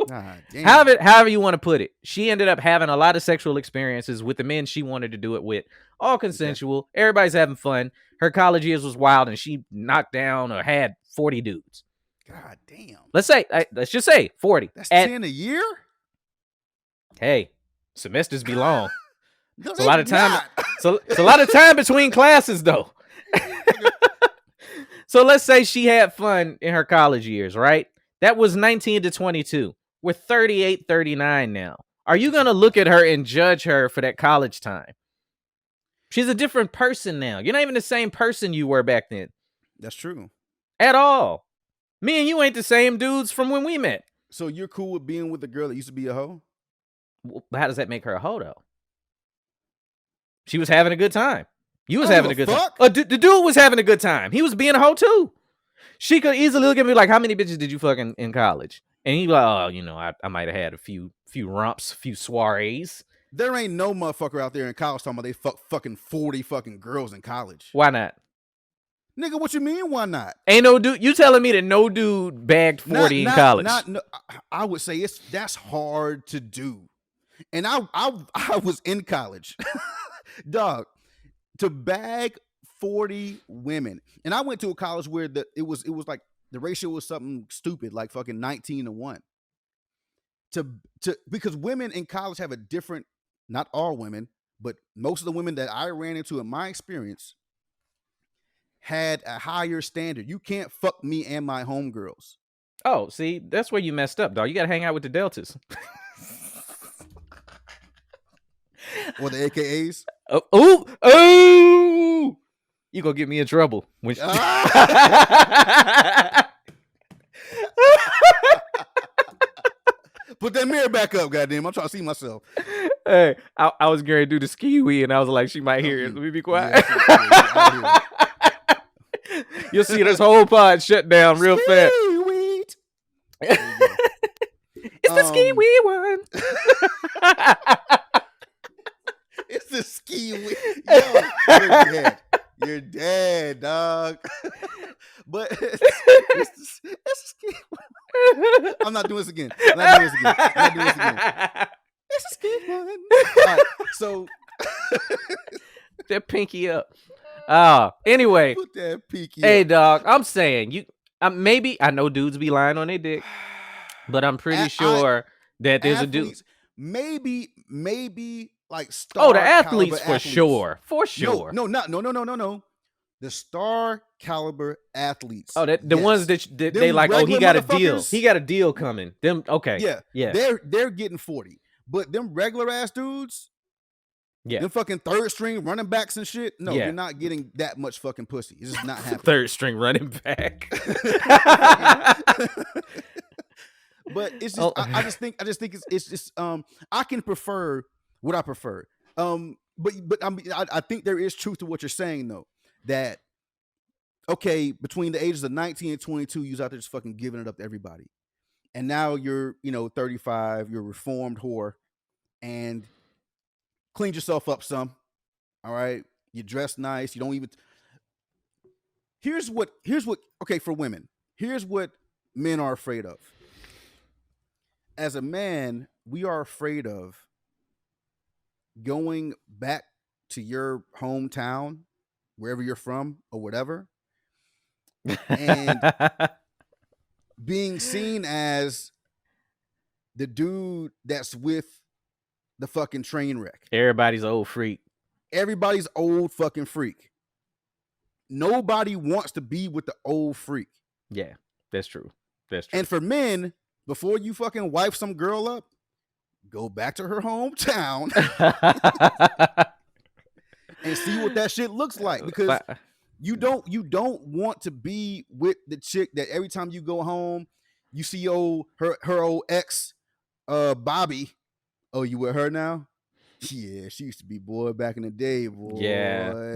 God damn. However you want to put it, she ended up having a lot of sexual experiences with the men she wanted to do it with, all consensual. Okay. Everybody's having fun. Her college years was wild, and she knocked down or had 40 dudes. God damn. Let's just say 40. That's 10 a year. Hey, semesters be long. No, it's a lot of time. So it's a lot of time between classes, though. So let's say she had fun in her college years, right? That was 19 to 22. We're 38, 39 now. Are you going to look at her and judge her for that college time? She's a different person now. You're not even the same person you were back then. That's true. At all. Me and you ain't the same dudes from when we met. So you're cool with being with a girl that used to be a hoe? Well, how does that make her a hoe, though? She was having a good time. You was having a good time. The dude was having a good time. He was being a hoe, too. She could easily look at me like, how many bitches did you fuck in college? And he like, oh, you know, I might have had a few romps, a few soirees. There ain't no motherfucker out there in college talking about they fucking 40 fucking girls in college. Why not? Nigga, what you mean, why not? Ain't no dude. You telling me that no dude bagged 40 in college? I would say that's hard to do. And I was in college. Dog, to bag 40 women. And I went to a college where it was like the ratio was something stupid, like fucking 19 to 1. Because women in college have a different, not all women, but most of the women that I ran into in my experience had a higher standard. You can't fuck me and my homegirls. Oh, see, that's where you messed up, dog. You gotta hang out with the Deltas. Or the AKAs. Oh! You gonna get me in trouble when Put that mirror back up, goddamn! I'm trying to see myself. Hey, I was going to do the ski-wee, and I was like, she might hear it. Let me be quiet. Yeah, You'll see this whole pod shut down real fast. Ski-wee. Is this ski wee one. It's the ski wee. Yo, you're dead. You're dead, dog. But it's ski. I'm not doing this again. It's a ski one. All right, so that pinky up. Anyway. Put that pinky hey, up. dog, I'm saying maybe I know dudes be lying on their dick, but I'm pretty sure that there's athletes, a dude. Maybe like star. Oh, the athletes for athletes. sure. For sure. No. The star caliber athletes. Oh, the ones that they like, oh, he got a deal. He got a deal coming. Them, okay. Yeah. They're getting 40. But them regular ass dudes, them fucking third string running backs and shit, no, you're not getting that much fucking pussy. It's just not happening. Third string running back. But it's just I just think it's just I can prefer what I prefer. But I think there is truth to what you're saying though. That okay, between the ages of 19 and 22, you're out there just fucking giving it up to everybody. And now you're, 35, you're a reformed whore and cleaned yourself up some. All right. You dress nice. You don't even. Here's what, okay, for women, here's what men are afraid of. As a man, we are afraid of going back to your hometown, wherever you're from or whatever, and being seen as the dude that's with the fucking train wreck. Everybody's old freak. Everybody's old fucking freak. Nobody wants to be with the old freak. Yeah, that's true. And for men, before you fucking wife some girl up, go back to her hometown and see what that shit looks like. Because you don't want to be with the chick that every time you go home, you see her old ex, Bobby. Oh, you with her now? Yeah, she used to be boy back in the day, boy. Yeah,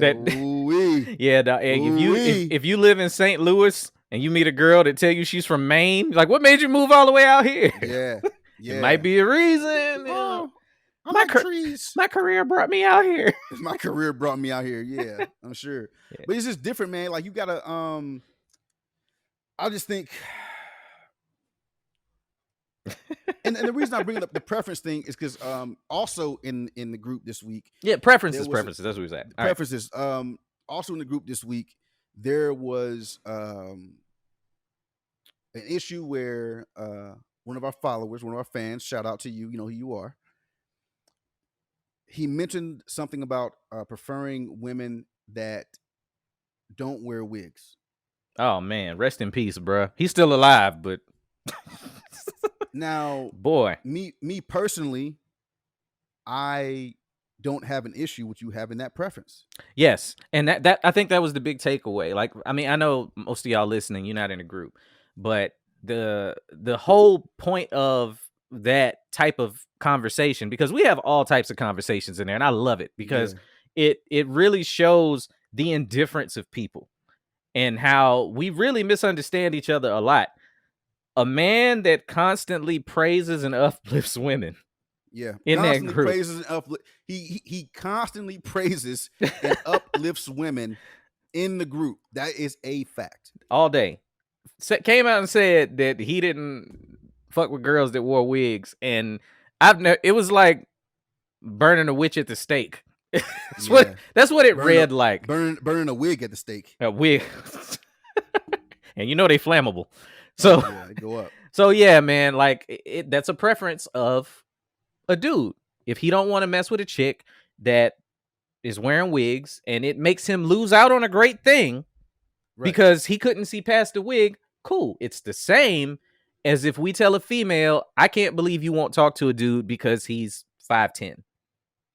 yeah. If you live in St. Louis and you meet a girl that tell you she's from Maine, like, what made you move all the way out here? Yeah. It might be a reason. Oh, I like trees. My career brought me out here. My career brought me out here. Yeah, I'm sure. Yeah. But it's just different, man. Like you gotta. I just think. and the reason I bring up the preference thing is because also in the group this week. Yeah, preferences. That's what we said. Preferences. Right. Also in the group this week, there was an issue where one of our followers, one of our fans, shout out to you, you know who you are. He mentioned something about preferring women that don't wear wigs. Oh man, rest in peace, bro. He's still alive, but now, boy, me personally, I don't have an issue with you having that preference. Yes, and that I think that was the big takeaway. Like, I mean, I know most of y'all listening, you're not in a group, but the whole point of that type of conversation, because we have all types of conversations in there, and I love it because it really shows the indifference of people and how we really misunderstand each other a lot. A man that constantly praises and uplifts women. Yeah. In that group. Praises and uplift. He constantly praises and uplifts women in the group. That is a fact. All day. Came out and said that he didn't fuck with girls that wore wigs, and it was like burning a witch at the stake. That's what it read like. Burning a wig at the stake. A wig. And you know they flammable. So they go up. So yeah, man, like that's a preference of a dude. If he don't want to mess with a chick that is wearing wigs and it makes him lose out on a great thing because he couldn't see past the wig, cool. It's the same as if we tell a female, I can't believe you won't talk to a dude because he's 5'10".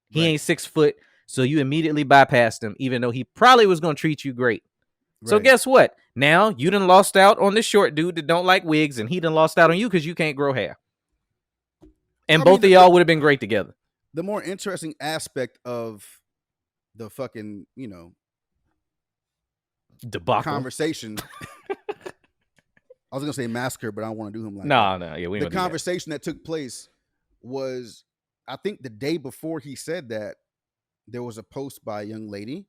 He ain't 6 foot, so you immediately bypassed him, even though he probably was going to treat you great. So guess what? Now you done lost out on the short dude that don't like wigs, and he done lost out on you because you can't grow hair. And both of y'all would have been great together. The more interesting aspect of the fucking, debacle conversation I was gonna say massacre, but I don't want to do him like No, that. yeah, we The don't do that. conversation that took place was, I think the day before he said that, there was a post by a young lady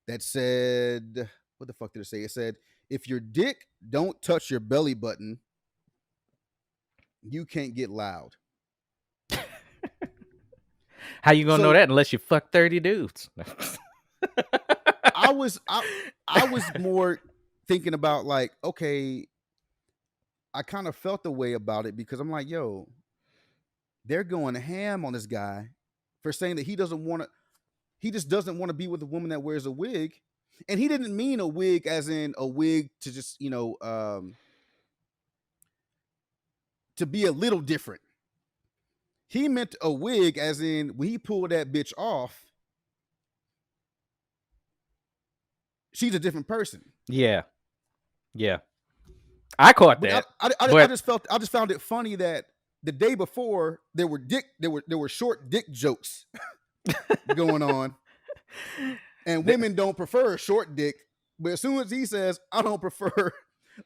that said, what the fuck did it say? It said, if your dick don't touch your belly button, you can't get loud. How you gonna know So- that unless you fuck 30 dudes? I was more thinking about like, okay, I kind of felt the way about it because I'm like, yo, they're going ham on this guy for saying that he just doesn't want to be with a woman that wears a wig. And he didn't mean a wig as in a wig to just, to be a little different. He meant a wig as in when he pulled that bitch off, she's a different person. Yeah. I caught But that. I just found it funny that the day before there were short dick jokes going on, and women don't prefer a short dick. But as soon as he says, "I don't prefer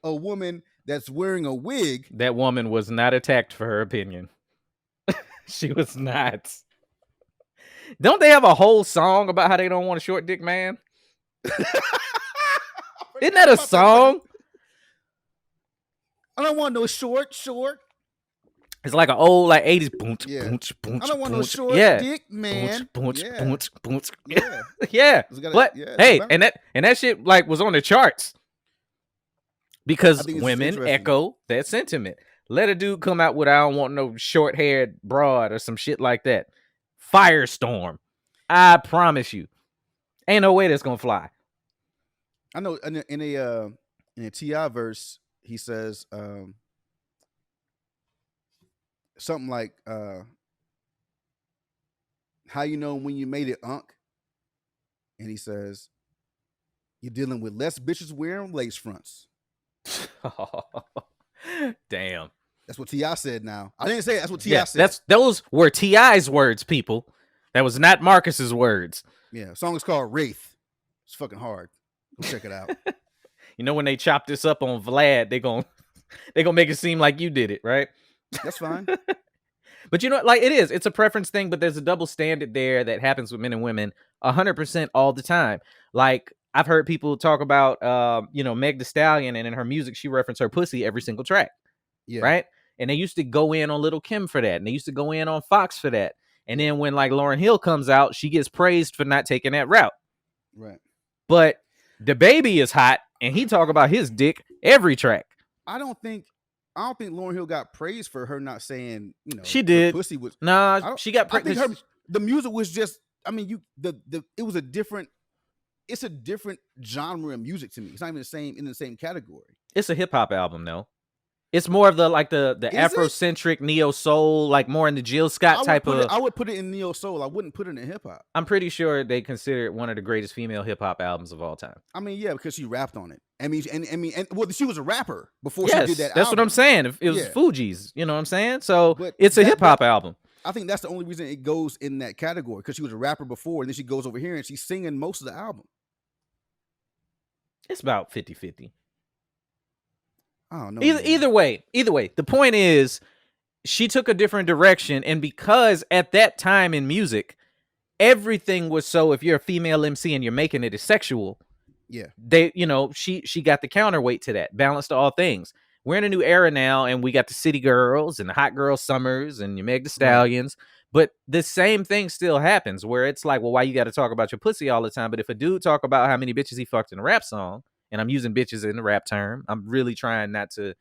a woman that's wearing a wig," that woman was not attacked for her opinion. She was not. Don't they have a whole song about how they don't want a short dick man? Isn't that a song? I don't want no short. It's like an old 80s boonch, Yeah. boonch, boonch, I don't want no boonch. short Yeah. dick, man. Boonch, Yeah. boonch, boonch. Yeah. Yeah. It's gotta- But yeah, hey, it's and that shit was on the charts because I think it's women interesting. echo that sentiment. Let a dude come out with "I don't want no short-haired broad" or some shit like that. Firestorm. I promise you, ain't no way that's gonna fly. I know in a T.I. verse, he says something like, how you know when you made it, Unc? And he says, you're dealing with less bitches wearing lace fronts. Damn. That's what T.I. said now. I didn't say it. That's what T.I. said. Those were T.I.'s words, people. That was not Marcus's words. Yeah, the song is called Wraith. It's fucking hard. Go check it out. You know, when they chop this up on Vlad, they gonna make it seem like you did it, right? That's fine. But you know, it's a preference thing, but there's a double standard there that happens with men and women 100% all the time. Like, I've heard people talk about, Meg Thee Stallion, and in her music, she referenced her pussy every single track. Yeah. Right. And they used to go in on Lil' Kim for that. And they used to go in on Fox for that. And then when like Lauryn Hill comes out, she gets praised for not taking that route. Right. But the baby is hot and he talk about his dick every track. I don't think Lauryn Hill got praised for her not saying, she did. Pussy was she got praised. I think the music was just, I mean, it was it's a different genre of music to me. It's not even in the same category. It's a hip hop album though. It's more of the Afrocentric neo soul, like more in the Jill Scott type of. I would put it in neo soul. I wouldn't put it in hip hop. I'm pretty sure they consider it one of the greatest female hip hop albums of all time. I mean, yeah, because she rapped on it. I mean, she was a rapper before yes, she did that. That's album. what I'm saying. It was Fugees, you know what I'm saying? So it's a hip hop album. I think that's the only reason it goes in that category, because she was a rapper before, and then she goes over here and she's singing most of the album. It's about 50-50. I don't know. Either way, the point is she took a different direction, and because at that time in music, everything was so, if you're a female MC and you're making it as sexual, yeah, she got the counterweight to that, balanced all things. We're in a new era now, and we got the city girls and the hot girl summers and your Meg Thee Stallions, but the same thing still happens where it's like, well, why you got to talk about your pussy all the time? But if a dude talk about how many bitches he fucked in a rap song, and I'm using bitches in the rap term, I'm really trying not to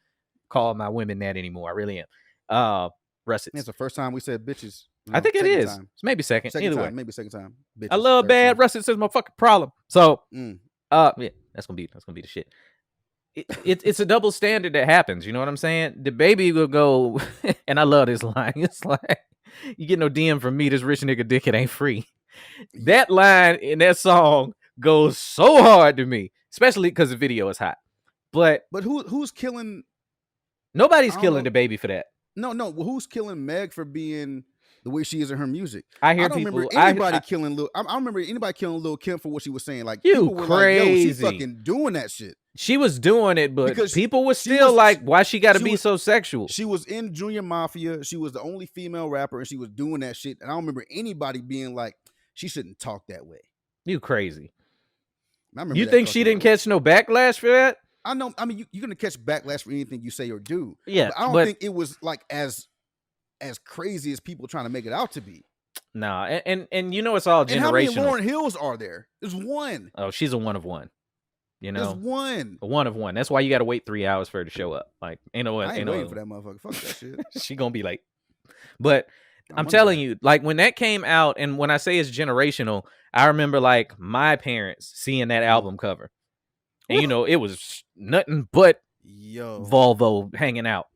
call my women that anymore. I really am. Russell. It's the first time we said bitches. I think it is. Time. It's maybe second. Either way. Maybe second time. Bitches, I love bad. Russell says my fucking problem. So, yeah, that's gonna be the shit. It's a double standard that happens. You know what I'm saying? The baby will go, and I love this line. It's like, you get no DM from me. This rich nigga dick, it ain't free. That line in that song goes so hard to me, especially because the video is hot. But who's killing? Nobody's killing the baby for that. No. Well, who's killing Meg for being the way she is in her music. I hear I don't people. remember anybody killing Lil. I don't remember anybody killing Lil Kim for what she was saying. Like You people were like, "Yo, she's crazy. fucking doing that shit." She was doing it, but Because people were she still was- like, "Why she got to she be was- so sexual?" She was in Junior Mafia. She was the only female rapper, and she was doing that shit. And I don't remember anybody being like, "She shouldn't talk that way." You crazy. I remember You that think she fucking- didn't catch no backlash for that? I know. I mean, you're gonna catch backlash for anything you say or do. Yeah, but I don't but- think it was like as crazy as people trying to make it out to be. Nah, and you know it's all And how many generational. Lauryn Hills are there? There's one. Oh, she's a one of one. You There's know, one. a one of one. That's why you got to wait 3 hours for her to show up. Like, ain't no, I ain't ain't no. waiting for that motherfucker. Fuck that shit. She gonna be late. But I'm I'm on telling that. you, like when that came out, and when I say it's generational, I remember like my parents seeing that album cover, and you know it was nothing but Yo, Volvo hanging out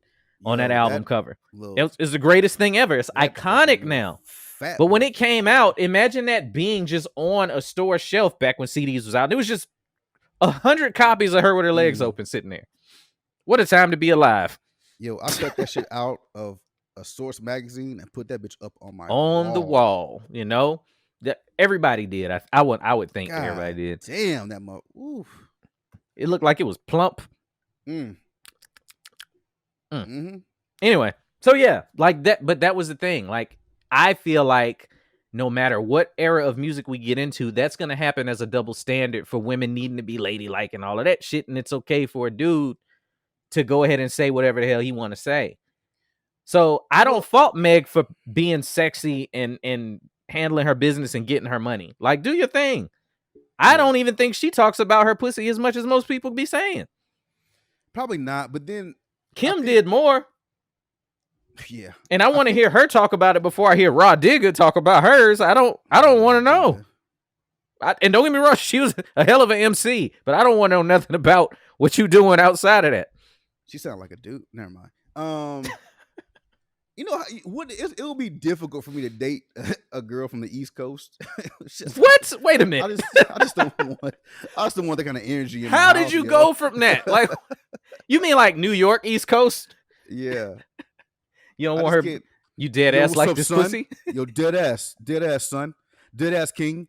on that album cover. It's the greatest thing ever. It's that iconic fucking now. fat But when bitch. it came out, imagine that being just on a store shelf back when CDs was out. And it was just 100 copies of her with her legs open sitting there. What a time to be alive. Yo, I cut that shit out of a Source magazine and put that bitch up on my The wall, you know? That everybody did. I would think God everybody did. Damn, that mother. Oof. It looked like it was plump. Mm-hmm. Anyway, so yeah, like that, but that was the thing. Like, I feel like no matter what era of music we get into, that's gonna happen as a double standard for women needing to be ladylike and all of that shit. And it's okay for a dude to go ahead and say whatever the hell he want to say. So I don't fault Meg for being sexy and handling her business and getting her money. Like, do your thing. I don't even think she talks about her pussy as much as most people be saying. Probably not, but then Kim did more. Yeah. And I want to hear her talk about it before I hear Raw Digger talk about hers. I don't want to know. And don't get me wrong, she was a hell of an MC, but I don't want to know nothing about what you doing outside of that. She sounded like a dude. Never mind. You know, it'll be difficult for me to date a girl from the East Coast. What? Wait a minute. I just don't want that kind of energy. In How my did house, you yo. go from that? Like, you mean like New York, East Coast? Yeah. You don't I want her? just can't- You dead Yo, ass what's like up, this son? pussy Yo, dead ass, son, dead ass king.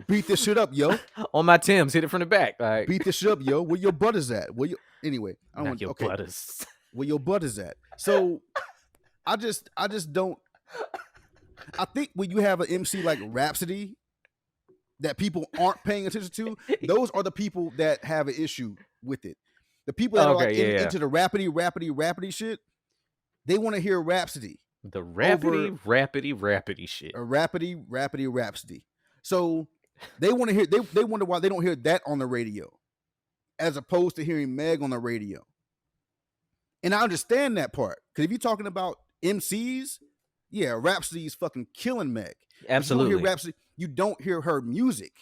Beat this shit up, yo. on my Timbs. Hit it from the back. Like, Beat this shit up, yo. Where your butt is at? Anyway, I don't knock want your okay. butters. Where your butt is at. So I just don't. I think when you have an MC like Rhapsody that people aren't paying attention to, those are the people that have an issue with it. The people that are like into the rapidy shit, they want to hear Rhapsody. The rapidy shit. A rapidy Rhapsody. So they want to hear. They wonder why they don't hear that on the radio, as opposed to hearing Meg on the radio. And I understand that part, because if you're talking about MCs, yeah, Rhapsody's fucking killing Meg. Absolutely. You don't hear Rhapsody, you don't hear her music.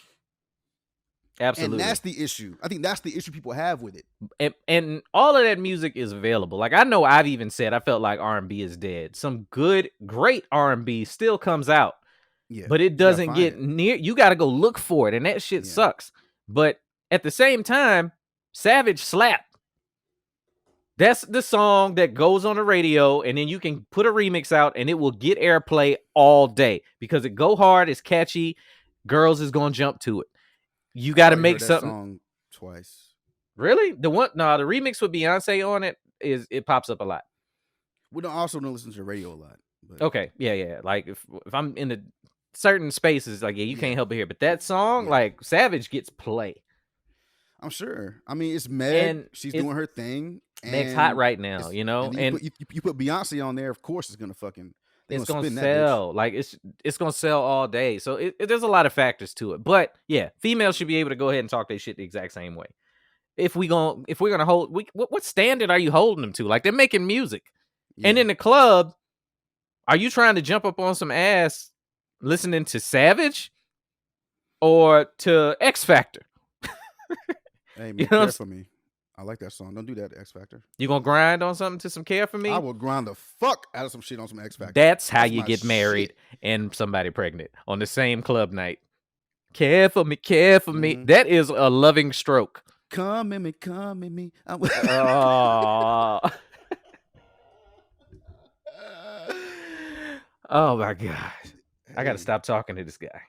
Absolutely. And that's the issue. I think that's the issue people have with it. And all of that music is available. Like, I know I've even said I felt like R&B is dead. Some great R&B still comes out. Yeah, but it doesn't get near. You got to go look for it, and that shit sucks. But at the same time, Savage slapped. That's the song that goes on the radio, and then you can put a remix out, and it will get airplay all day because it go hard, it's catchy. Girls is gonna jump to it. You got to make something. Song twice. Really? The remix with Beyonce on it pops up a lot. We don't also don't listen to the radio a lot. But. Okay, yeah. Like if I'm in the certain spaces, like you can't help it here. But that song, like Savage gets play. I'm sure. I mean, it's Meg. And she's doing her thing. Meg's hot right now, you know. And you put Beyonce on there, of course, it's gonna fucking. It's gonna sell. Like it's gonna sell all day. So there's a lot of factors to it. But yeah, females should be able to go ahead and talk their shit the exact same way. If we're gonna hold, what standard are you holding them to? Like, they're making music, and in the club, are you trying to jump up on some ass listening to Savage or to X Factor? Hey, man, care for me. I like that song. Don't do that to X Factor. You gonna grind on something to some Care for Me? I will grind the fuck out of some shit on some X Factor. That's how you get married and somebody pregnant on the same club night. Care for me, care for me. That is a loving stroke. Come in me, come in me. Oh my god. I got to Hey. stop talking to this guy.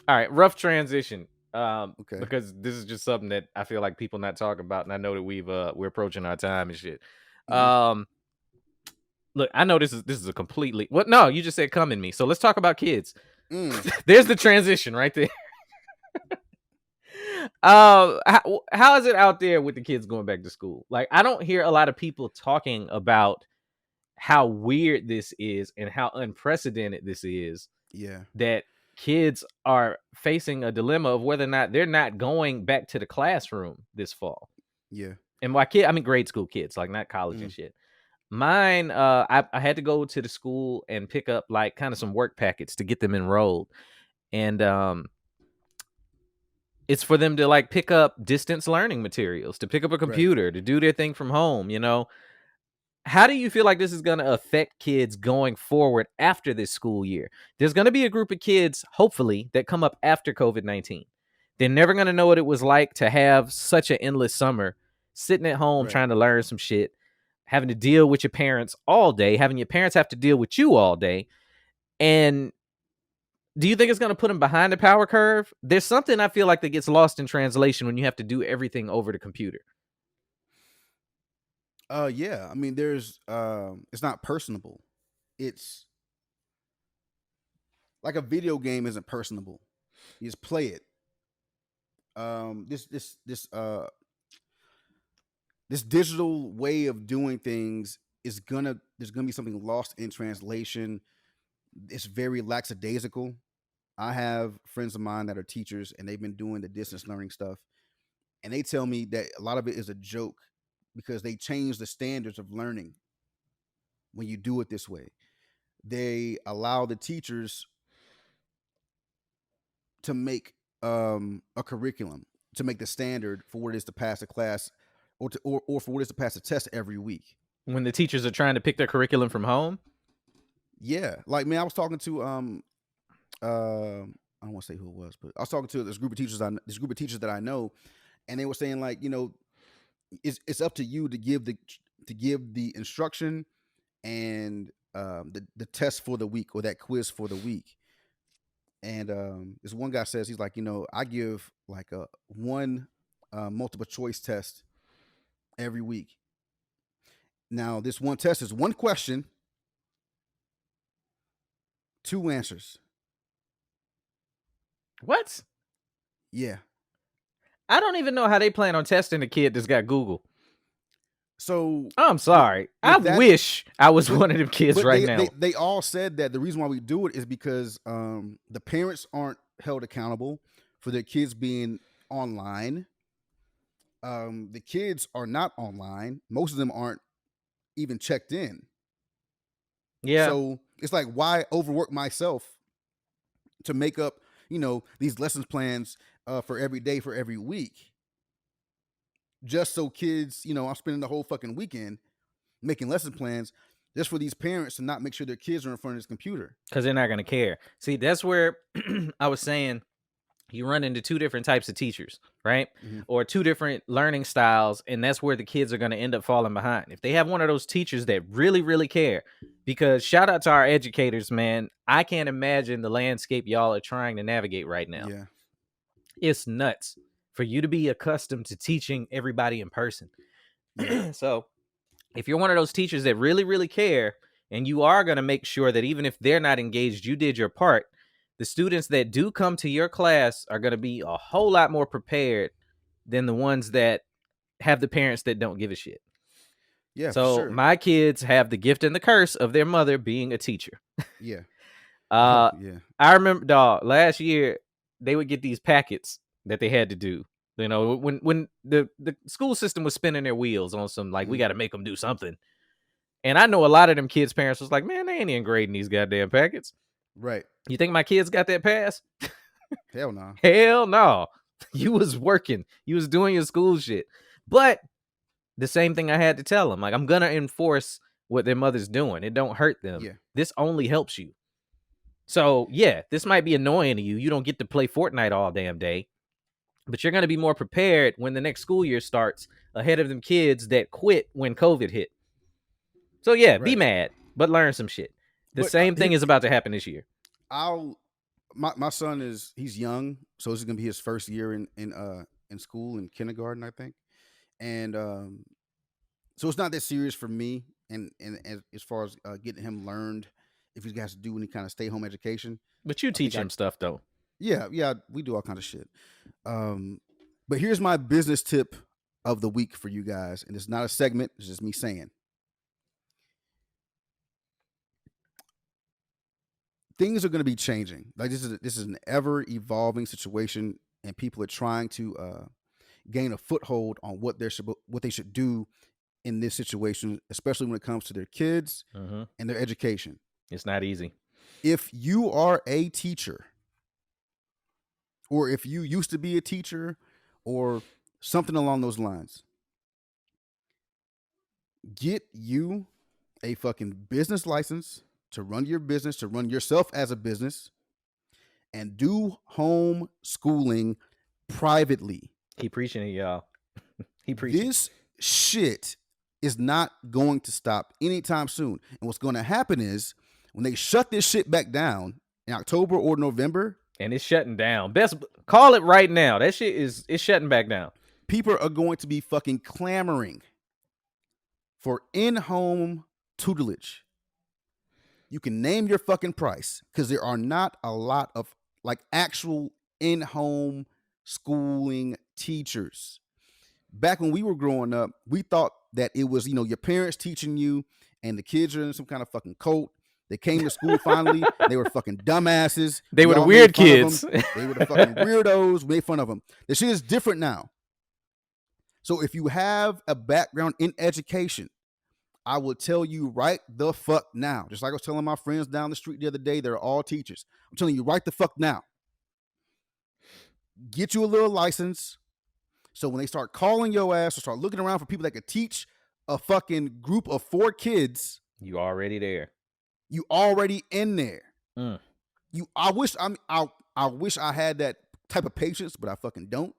All right, rough transition. Okay. Because this is just something that I feel like people not talking about, and I know that we're approaching our time and shit. Mhm. Look, I know this is a completely what? No, you just said come in me. So let's talk about kids. Mm. There's the transition right there. How is it out there with the kids going back to school? Like, I don't hear a lot of people talking about how weird this is and how unprecedented this is. Yeah. That kids are facing a dilemma of whether or not they're not going back to the classroom this fall. Yeah. And my kid, I mean grade school kids, like not college and shit. Mine, I had to go to the school and pick up like kind of some work packets to get them enrolled. And it's for them to like pick up distance learning materials, to pick up a Right. computer, to do their thing from home, you know. How do you feel like this is going to affect kids going forward after this school year? There's going to be a group of kids, hopefully, that come up after COVID-19. They're never going to know what it was like to have such an endless summer, sitting at home Right. trying to learn some shit, having to deal with your parents all day, having your parents have to deal with you all day. And do you think it's going to put them behind the power curve? There's something I feel like that gets lost in translation when you have to do everything over the computer. Yeah. I mean, there's it's not personable. It's like a video game isn't personable. You just play it. This digital way of doing things is there's gonna be something lost in translation. It's very lackadaisical. I have friends of mine that are teachers and they've been doing the distance learning stuff, and they tell me that a lot of it is a joke because they change the standards of learning when you do it this way. They allow the teachers to make a curriculum, to make the standard for what it is to pass a class or for what it is to pass a test every week. When the teachers are trying to pick their curriculum from home? Yeah. Like, man, I was talking to I don't want to say who it was, but I was talking to this group of teachers that I know, and they were saying like, you know, it's up to you to give the instruction and the test for the week or that quiz for the week. And this one guy says, he's like, you know, I give like a one multiple choice test every week. Now, this one test is one question, two answers. What? Yeah. I don't even know how they plan on testing a kid that's got Google. So I'm sorry. I wish I was one of them kids right now. They all said that the reason why we do it is because the parents aren't held accountable for their kids being online. The kids are not online. Most of them aren't even checked in. Yeah. So it's like, why overwork myself to make up, you know, these lessons plans for every day, for every week, just so kids, you know, I'm spending the whole fucking weekend making lesson plans just for these parents to not make sure their kids are in front of this computer. Because they're not going to care. See, that's where I was saying you run into two different types of teachers, right? Mm-hmm. Or two different learning styles. And that's where the kids are going to end up falling behind. If they have one of those teachers that really, really care, because shout out to our educators, man. I can't imagine the landscape y'all are trying to navigate right now. Yeah. It's nuts for you to be accustomed to teaching everybody in person. Yeah. So if you're one of those teachers that really, really care, and you are going to make sure that even if they're not engaged, you did your part, the students that do come to your class are going to be a whole lot more prepared than the ones that have the parents that don't give a shit. Yeah. So for sure. my kids have the gift and the curse of their mother being a teacher. Yeah. Yeah. I remember, dog, last year they would get these packets that they had to do. You know, when the school system was spinning their wheels on some, like, we got to make them do something. And I know a lot of them kids' parents was like, man, they ain't even grading these goddamn packets. Right. You think my kids got that pass? Hell no. Hell no. You was working. You was doing your school shit. But the same thing I had to tell them. Like, I'm going to enforce what their mother's doing. It don't hurt them. Yeah. This only helps you. So, yeah, this might be annoying to you. You don't get to play Fortnite all damn day. But you're going to be more prepared when the next school year starts ahead of them kids that quit when COVID hit. So yeah, be Right. mad, but learn some shit. The But same thing is about to happen this year. My son he's young, so this is gonna be his first year in school, in kindergarten, I think. And so it's not that serious for me, and as far as getting him learned, if he has to do any kind of stay home education. But you I think teach him stuff though. yeah, we do all kind of shit. But here's my business tip of the week for you guys, and it's not a segment, it's just me saying. Things are going to be changing. Like this is an ever evolving situation, and people are trying to gain a foothold on what they should do in this situation, especially when it comes to their kids and their education. It's not easy. If you are a teacher, or if you used to be a teacher, or something along those lines, get you a fucking business license to run your business, to run yourself as a business, and do home schooling privately. He preaching it, y'all. He preaching. This shit is not going to stop anytime soon. And what's going to happen is when they shut this shit back down in October or November, and it's shutting down. Best call it right now. That shit it's shutting back down. People are going to be fucking clamoring for in-home tutelage. You can name your fucking price, because there are not a lot of like actual in-home schooling teachers. Back when we were growing up, we thought that it was, your parents teaching you, and the kids are in some kind of fucking cult. They came to school finally. They were fucking dumbasses. They were the weird kids. They were the fucking weirdos. We made fun of them. The shit is different now. So if you have a background in education, I will tell you right the fuck now. Just like I was telling my friends down the street the other day, they're all teachers. I'm telling you right the fuck now. Get you a little license, so when they start calling your ass or start looking around for people that could teach a fucking group of 4 kids, you already there. You already in there. Mm. I wish I had that type of patience, but I fucking don't.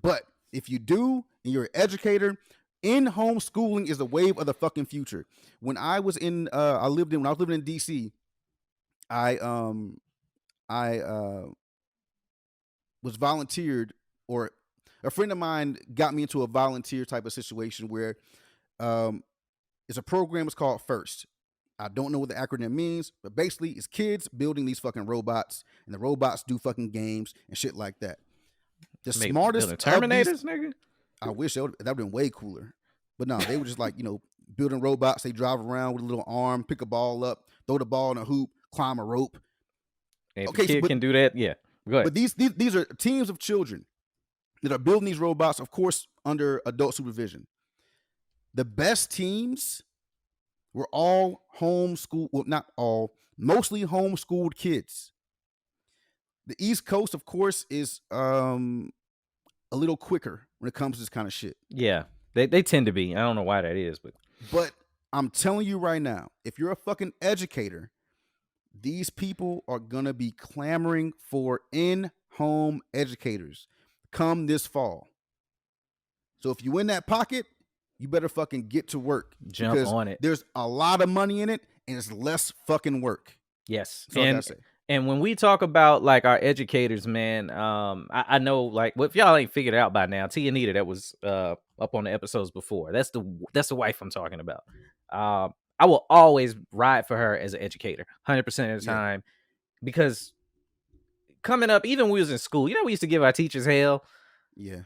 But if you do, and you're an educator, in-home schooling is the wave of the fucking future. When I was when I was living in DC, I was volunteered, or a friend of mine got me into a volunteer type of situation where it's a program. It's called FIRST. I don't know what the acronym means, but basically it's kids building these fucking robots, and the robots do fucking games and shit like that. The smartest Terminators, nigga. I wish that would have been way cooler. But no, they were just like, building robots. They drive around with a little arm, pick a ball up, throw the ball in a hoop, climb a rope. If a kid can do that, yeah. Go ahead. But these are teams of children that are building these robots, of course, under adult supervision. The best teams were all homeschooled, well, not all, mostly homeschooled kids. The East Coast, of course, is a little quicker when it comes to this kind of shit. Yeah, they tend to be. I don't know why that is, but I'm telling you right now, if you're a fucking educator, these people are gonna be clamoring for in-home educators come this fall. So if you in that pocket, you better fucking get to work. Jump on it. There's a lot of money in it, and it's less fucking work. Yes. That's all I gotta say. And when we talk about like our educators, man, I know, like, well, if y'all ain't figured it out by now, Tia Anita, that was up on the episodes before. That's the wife I'm talking about. I will always ride for her as an educator, 100% of the time, because coming up, even when we was in school, we used to give our teachers hell. Yeah.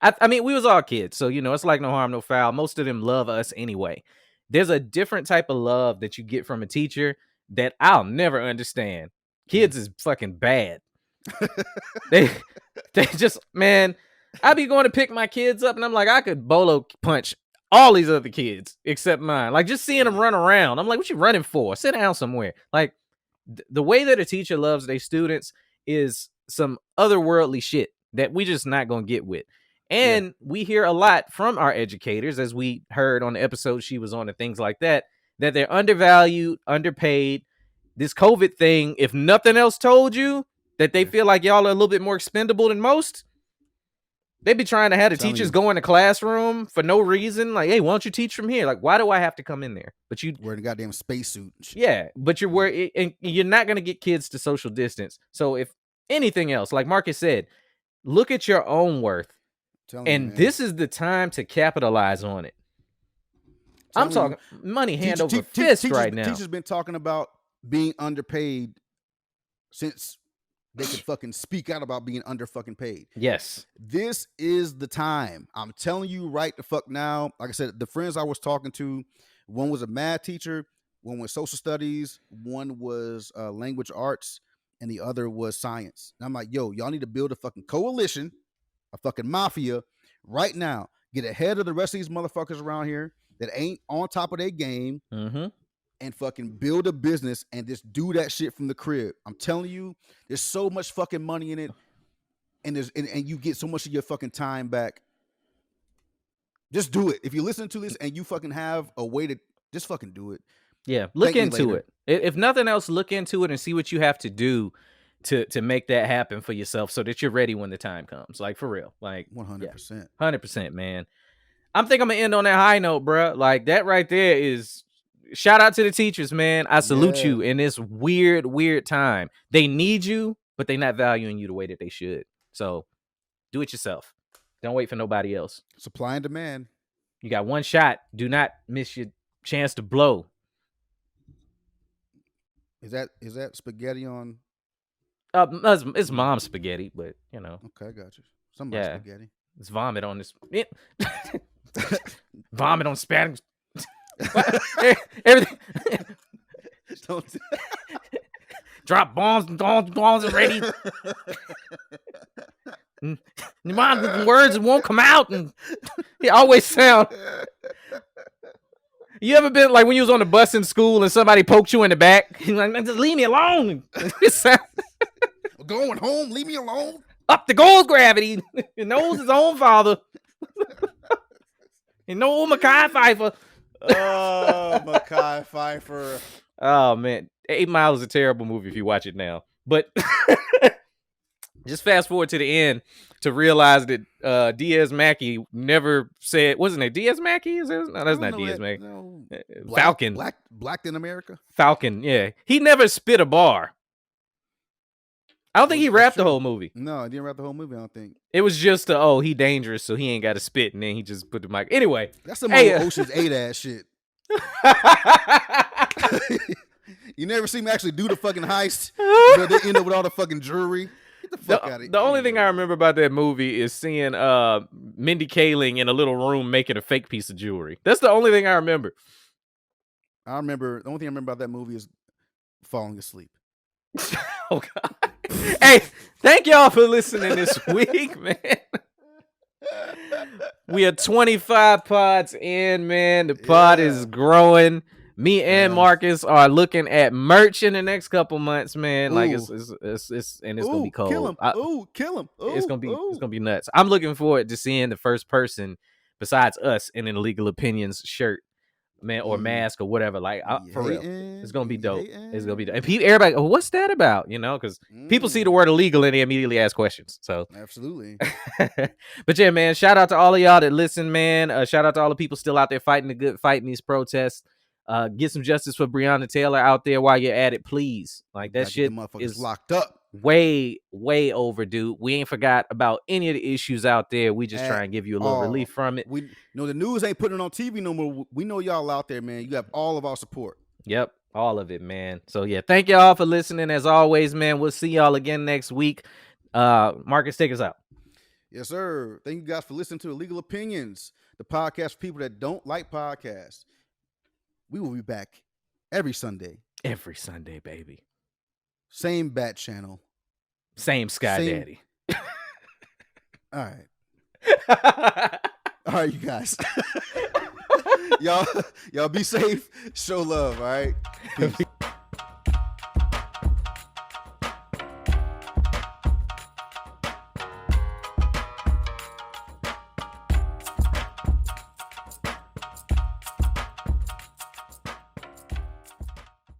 I mean, we was all kids, so it's like no harm, no foul. Most of them love us anyway. There's a different type of love that you get from a teacher that I'll never understand. Kids is fucking bad. they just, man, I be going to pick my kids up, and I'm like, I could bolo punch all these other kids except mine. Like, just seeing them run around, I'm like, what you running for? Sit down somewhere. Like, the way that a teacher loves their students is some otherworldly shit that we just not gonna get with. And we hear a lot from our educators, as we heard on the episode she was on and things like that, that they're undervalued, underpaid. This COVID thing, if nothing else told you that they feel like y'all are a little bit more expendable than most, They be trying to have the Telling teachers you. go in the classroom for no reason. Like, hey, why don't you teach from here? Like, why do I have to come in there? But you, Wearing a goddamn spacesuit. yeah, but and you're not going to get kids to social distance. So if anything else, like Marcus said, look at your own worth. And this is the time to capitalize on it. I'm talking money hand over fist right now. Teachers been talking about being underpaid since they could fucking speak out about being under fucking paid. Yes. This is the time. I'm telling you right the fuck now. Like I said, the friends I was talking to, one was a math teacher, one was social studies, one was language arts, and the other was science. And I'm like, yo, y'all need to build a fucking coalition, a fucking mafia right now. Get ahead of the rest of these motherfuckers around here that ain't on top of their game. Mm-hmm. And fucking build a business and just do that shit from the crib. I'm telling you, there's so much fucking money in it, and and you get so much of your fucking time back. Just do it. If you listen to this and you fucking have a way to just fucking do it. Yeah, look into it. If nothing else, look into it and see what you have to do to make that happen for yourself, so that you're ready when the time comes. Like, for real, like 100%, 100%, man. I'm gonna end on that high note, bro. Like, that right there is. Shout out to the teachers, man. I salute you in this weird time. They need you, but they're not valuing you the way that they should. So do it yourself. Don't wait for nobody else. Supply and demand. You got one shot. Do not miss your chance to blow. Is that spaghetti on? It's mom's spaghetti, but you know. Okay, I got you. Somebody's spaghetti. It's vomit on this. Vomit on Spanish. Everything. Drop bombs are ready. The words won't come out, and it always sound. You ever been like when you was on the bus in school and somebody poked you in the back? You're like, just leave me alone. Going home, leave me alone. Up the goes gravity. He knows his own father. He knows Mekhi Phifer. Oh, Mekhi Phifer. Oh man, 8 Mile is a terrible movie if you watch it now. But just fast forward to the end to realize that Diaz Mackey never said, wasn't it Diaz Mackey? No, that's not Diaz Mackey. No. Falcon. Blacked in America? Falcon, yeah. He never spit a bar. I don't think he rapped the whole movie. No, he didn't rap the whole movie, I don't think. It was just he dangerous, so he ain't got to spit, and then he just put the mic. Anyway. That's some old Ocean's 8 ass shit. You never see me actually do the fucking heist, but they end up with all the fucking jewelry. Get the fuck out of here. The only thing I remember about that movie is seeing Mindy Kaling in a little room making a fake piece of jewelry. That's the only thing I remember. The only thing I remember about that movie is falling asleep. Oh God. Hey, thank y'all for listening this week, man. We are 25 pods in, man. The pod is growing. Me and Marcus are looking at merch in the next couple months, man. Ooh. Like it's gonna be cold. Kill him! Kill him! It's gonna be nuts. I'm looking forward to seeing the first person besides us in an Illegal Opinions shirt, man, or mask or whatever. Like for real, it's gonna be dope. It's gonna be dope. And everybody, what's that about? You know, because people see the word illegal and they immediately ask questions. So absolutely. But yeah, man, shout out to all of y'all that listen, man. Shout out to all the people still out there fighting the good fight in these protests. Get some justice for Breonna Taylor out there while you're at it, please. Like that shit is locked up. Way overdue. We ain't forgot about any of the issues out there. We just try and give you a little relief from it. We know the news ain't putting it on TV no more. We know y'all out there, man. You have all of our support. Yep, all of it, man. So yeah, thank y'all for listening. As always, man, we'll see y'all again next week. Marcus, take us out. Yes, sir. Thank you guys for listening to Illegal Opinions, the podcast for people that don't like podcasts. We will be back every Sunday. Every Sunday, baby. Same bat channel. Same Sky Daddy. All right. All right, you guys. y'all be safe. Show love, all right? Peace.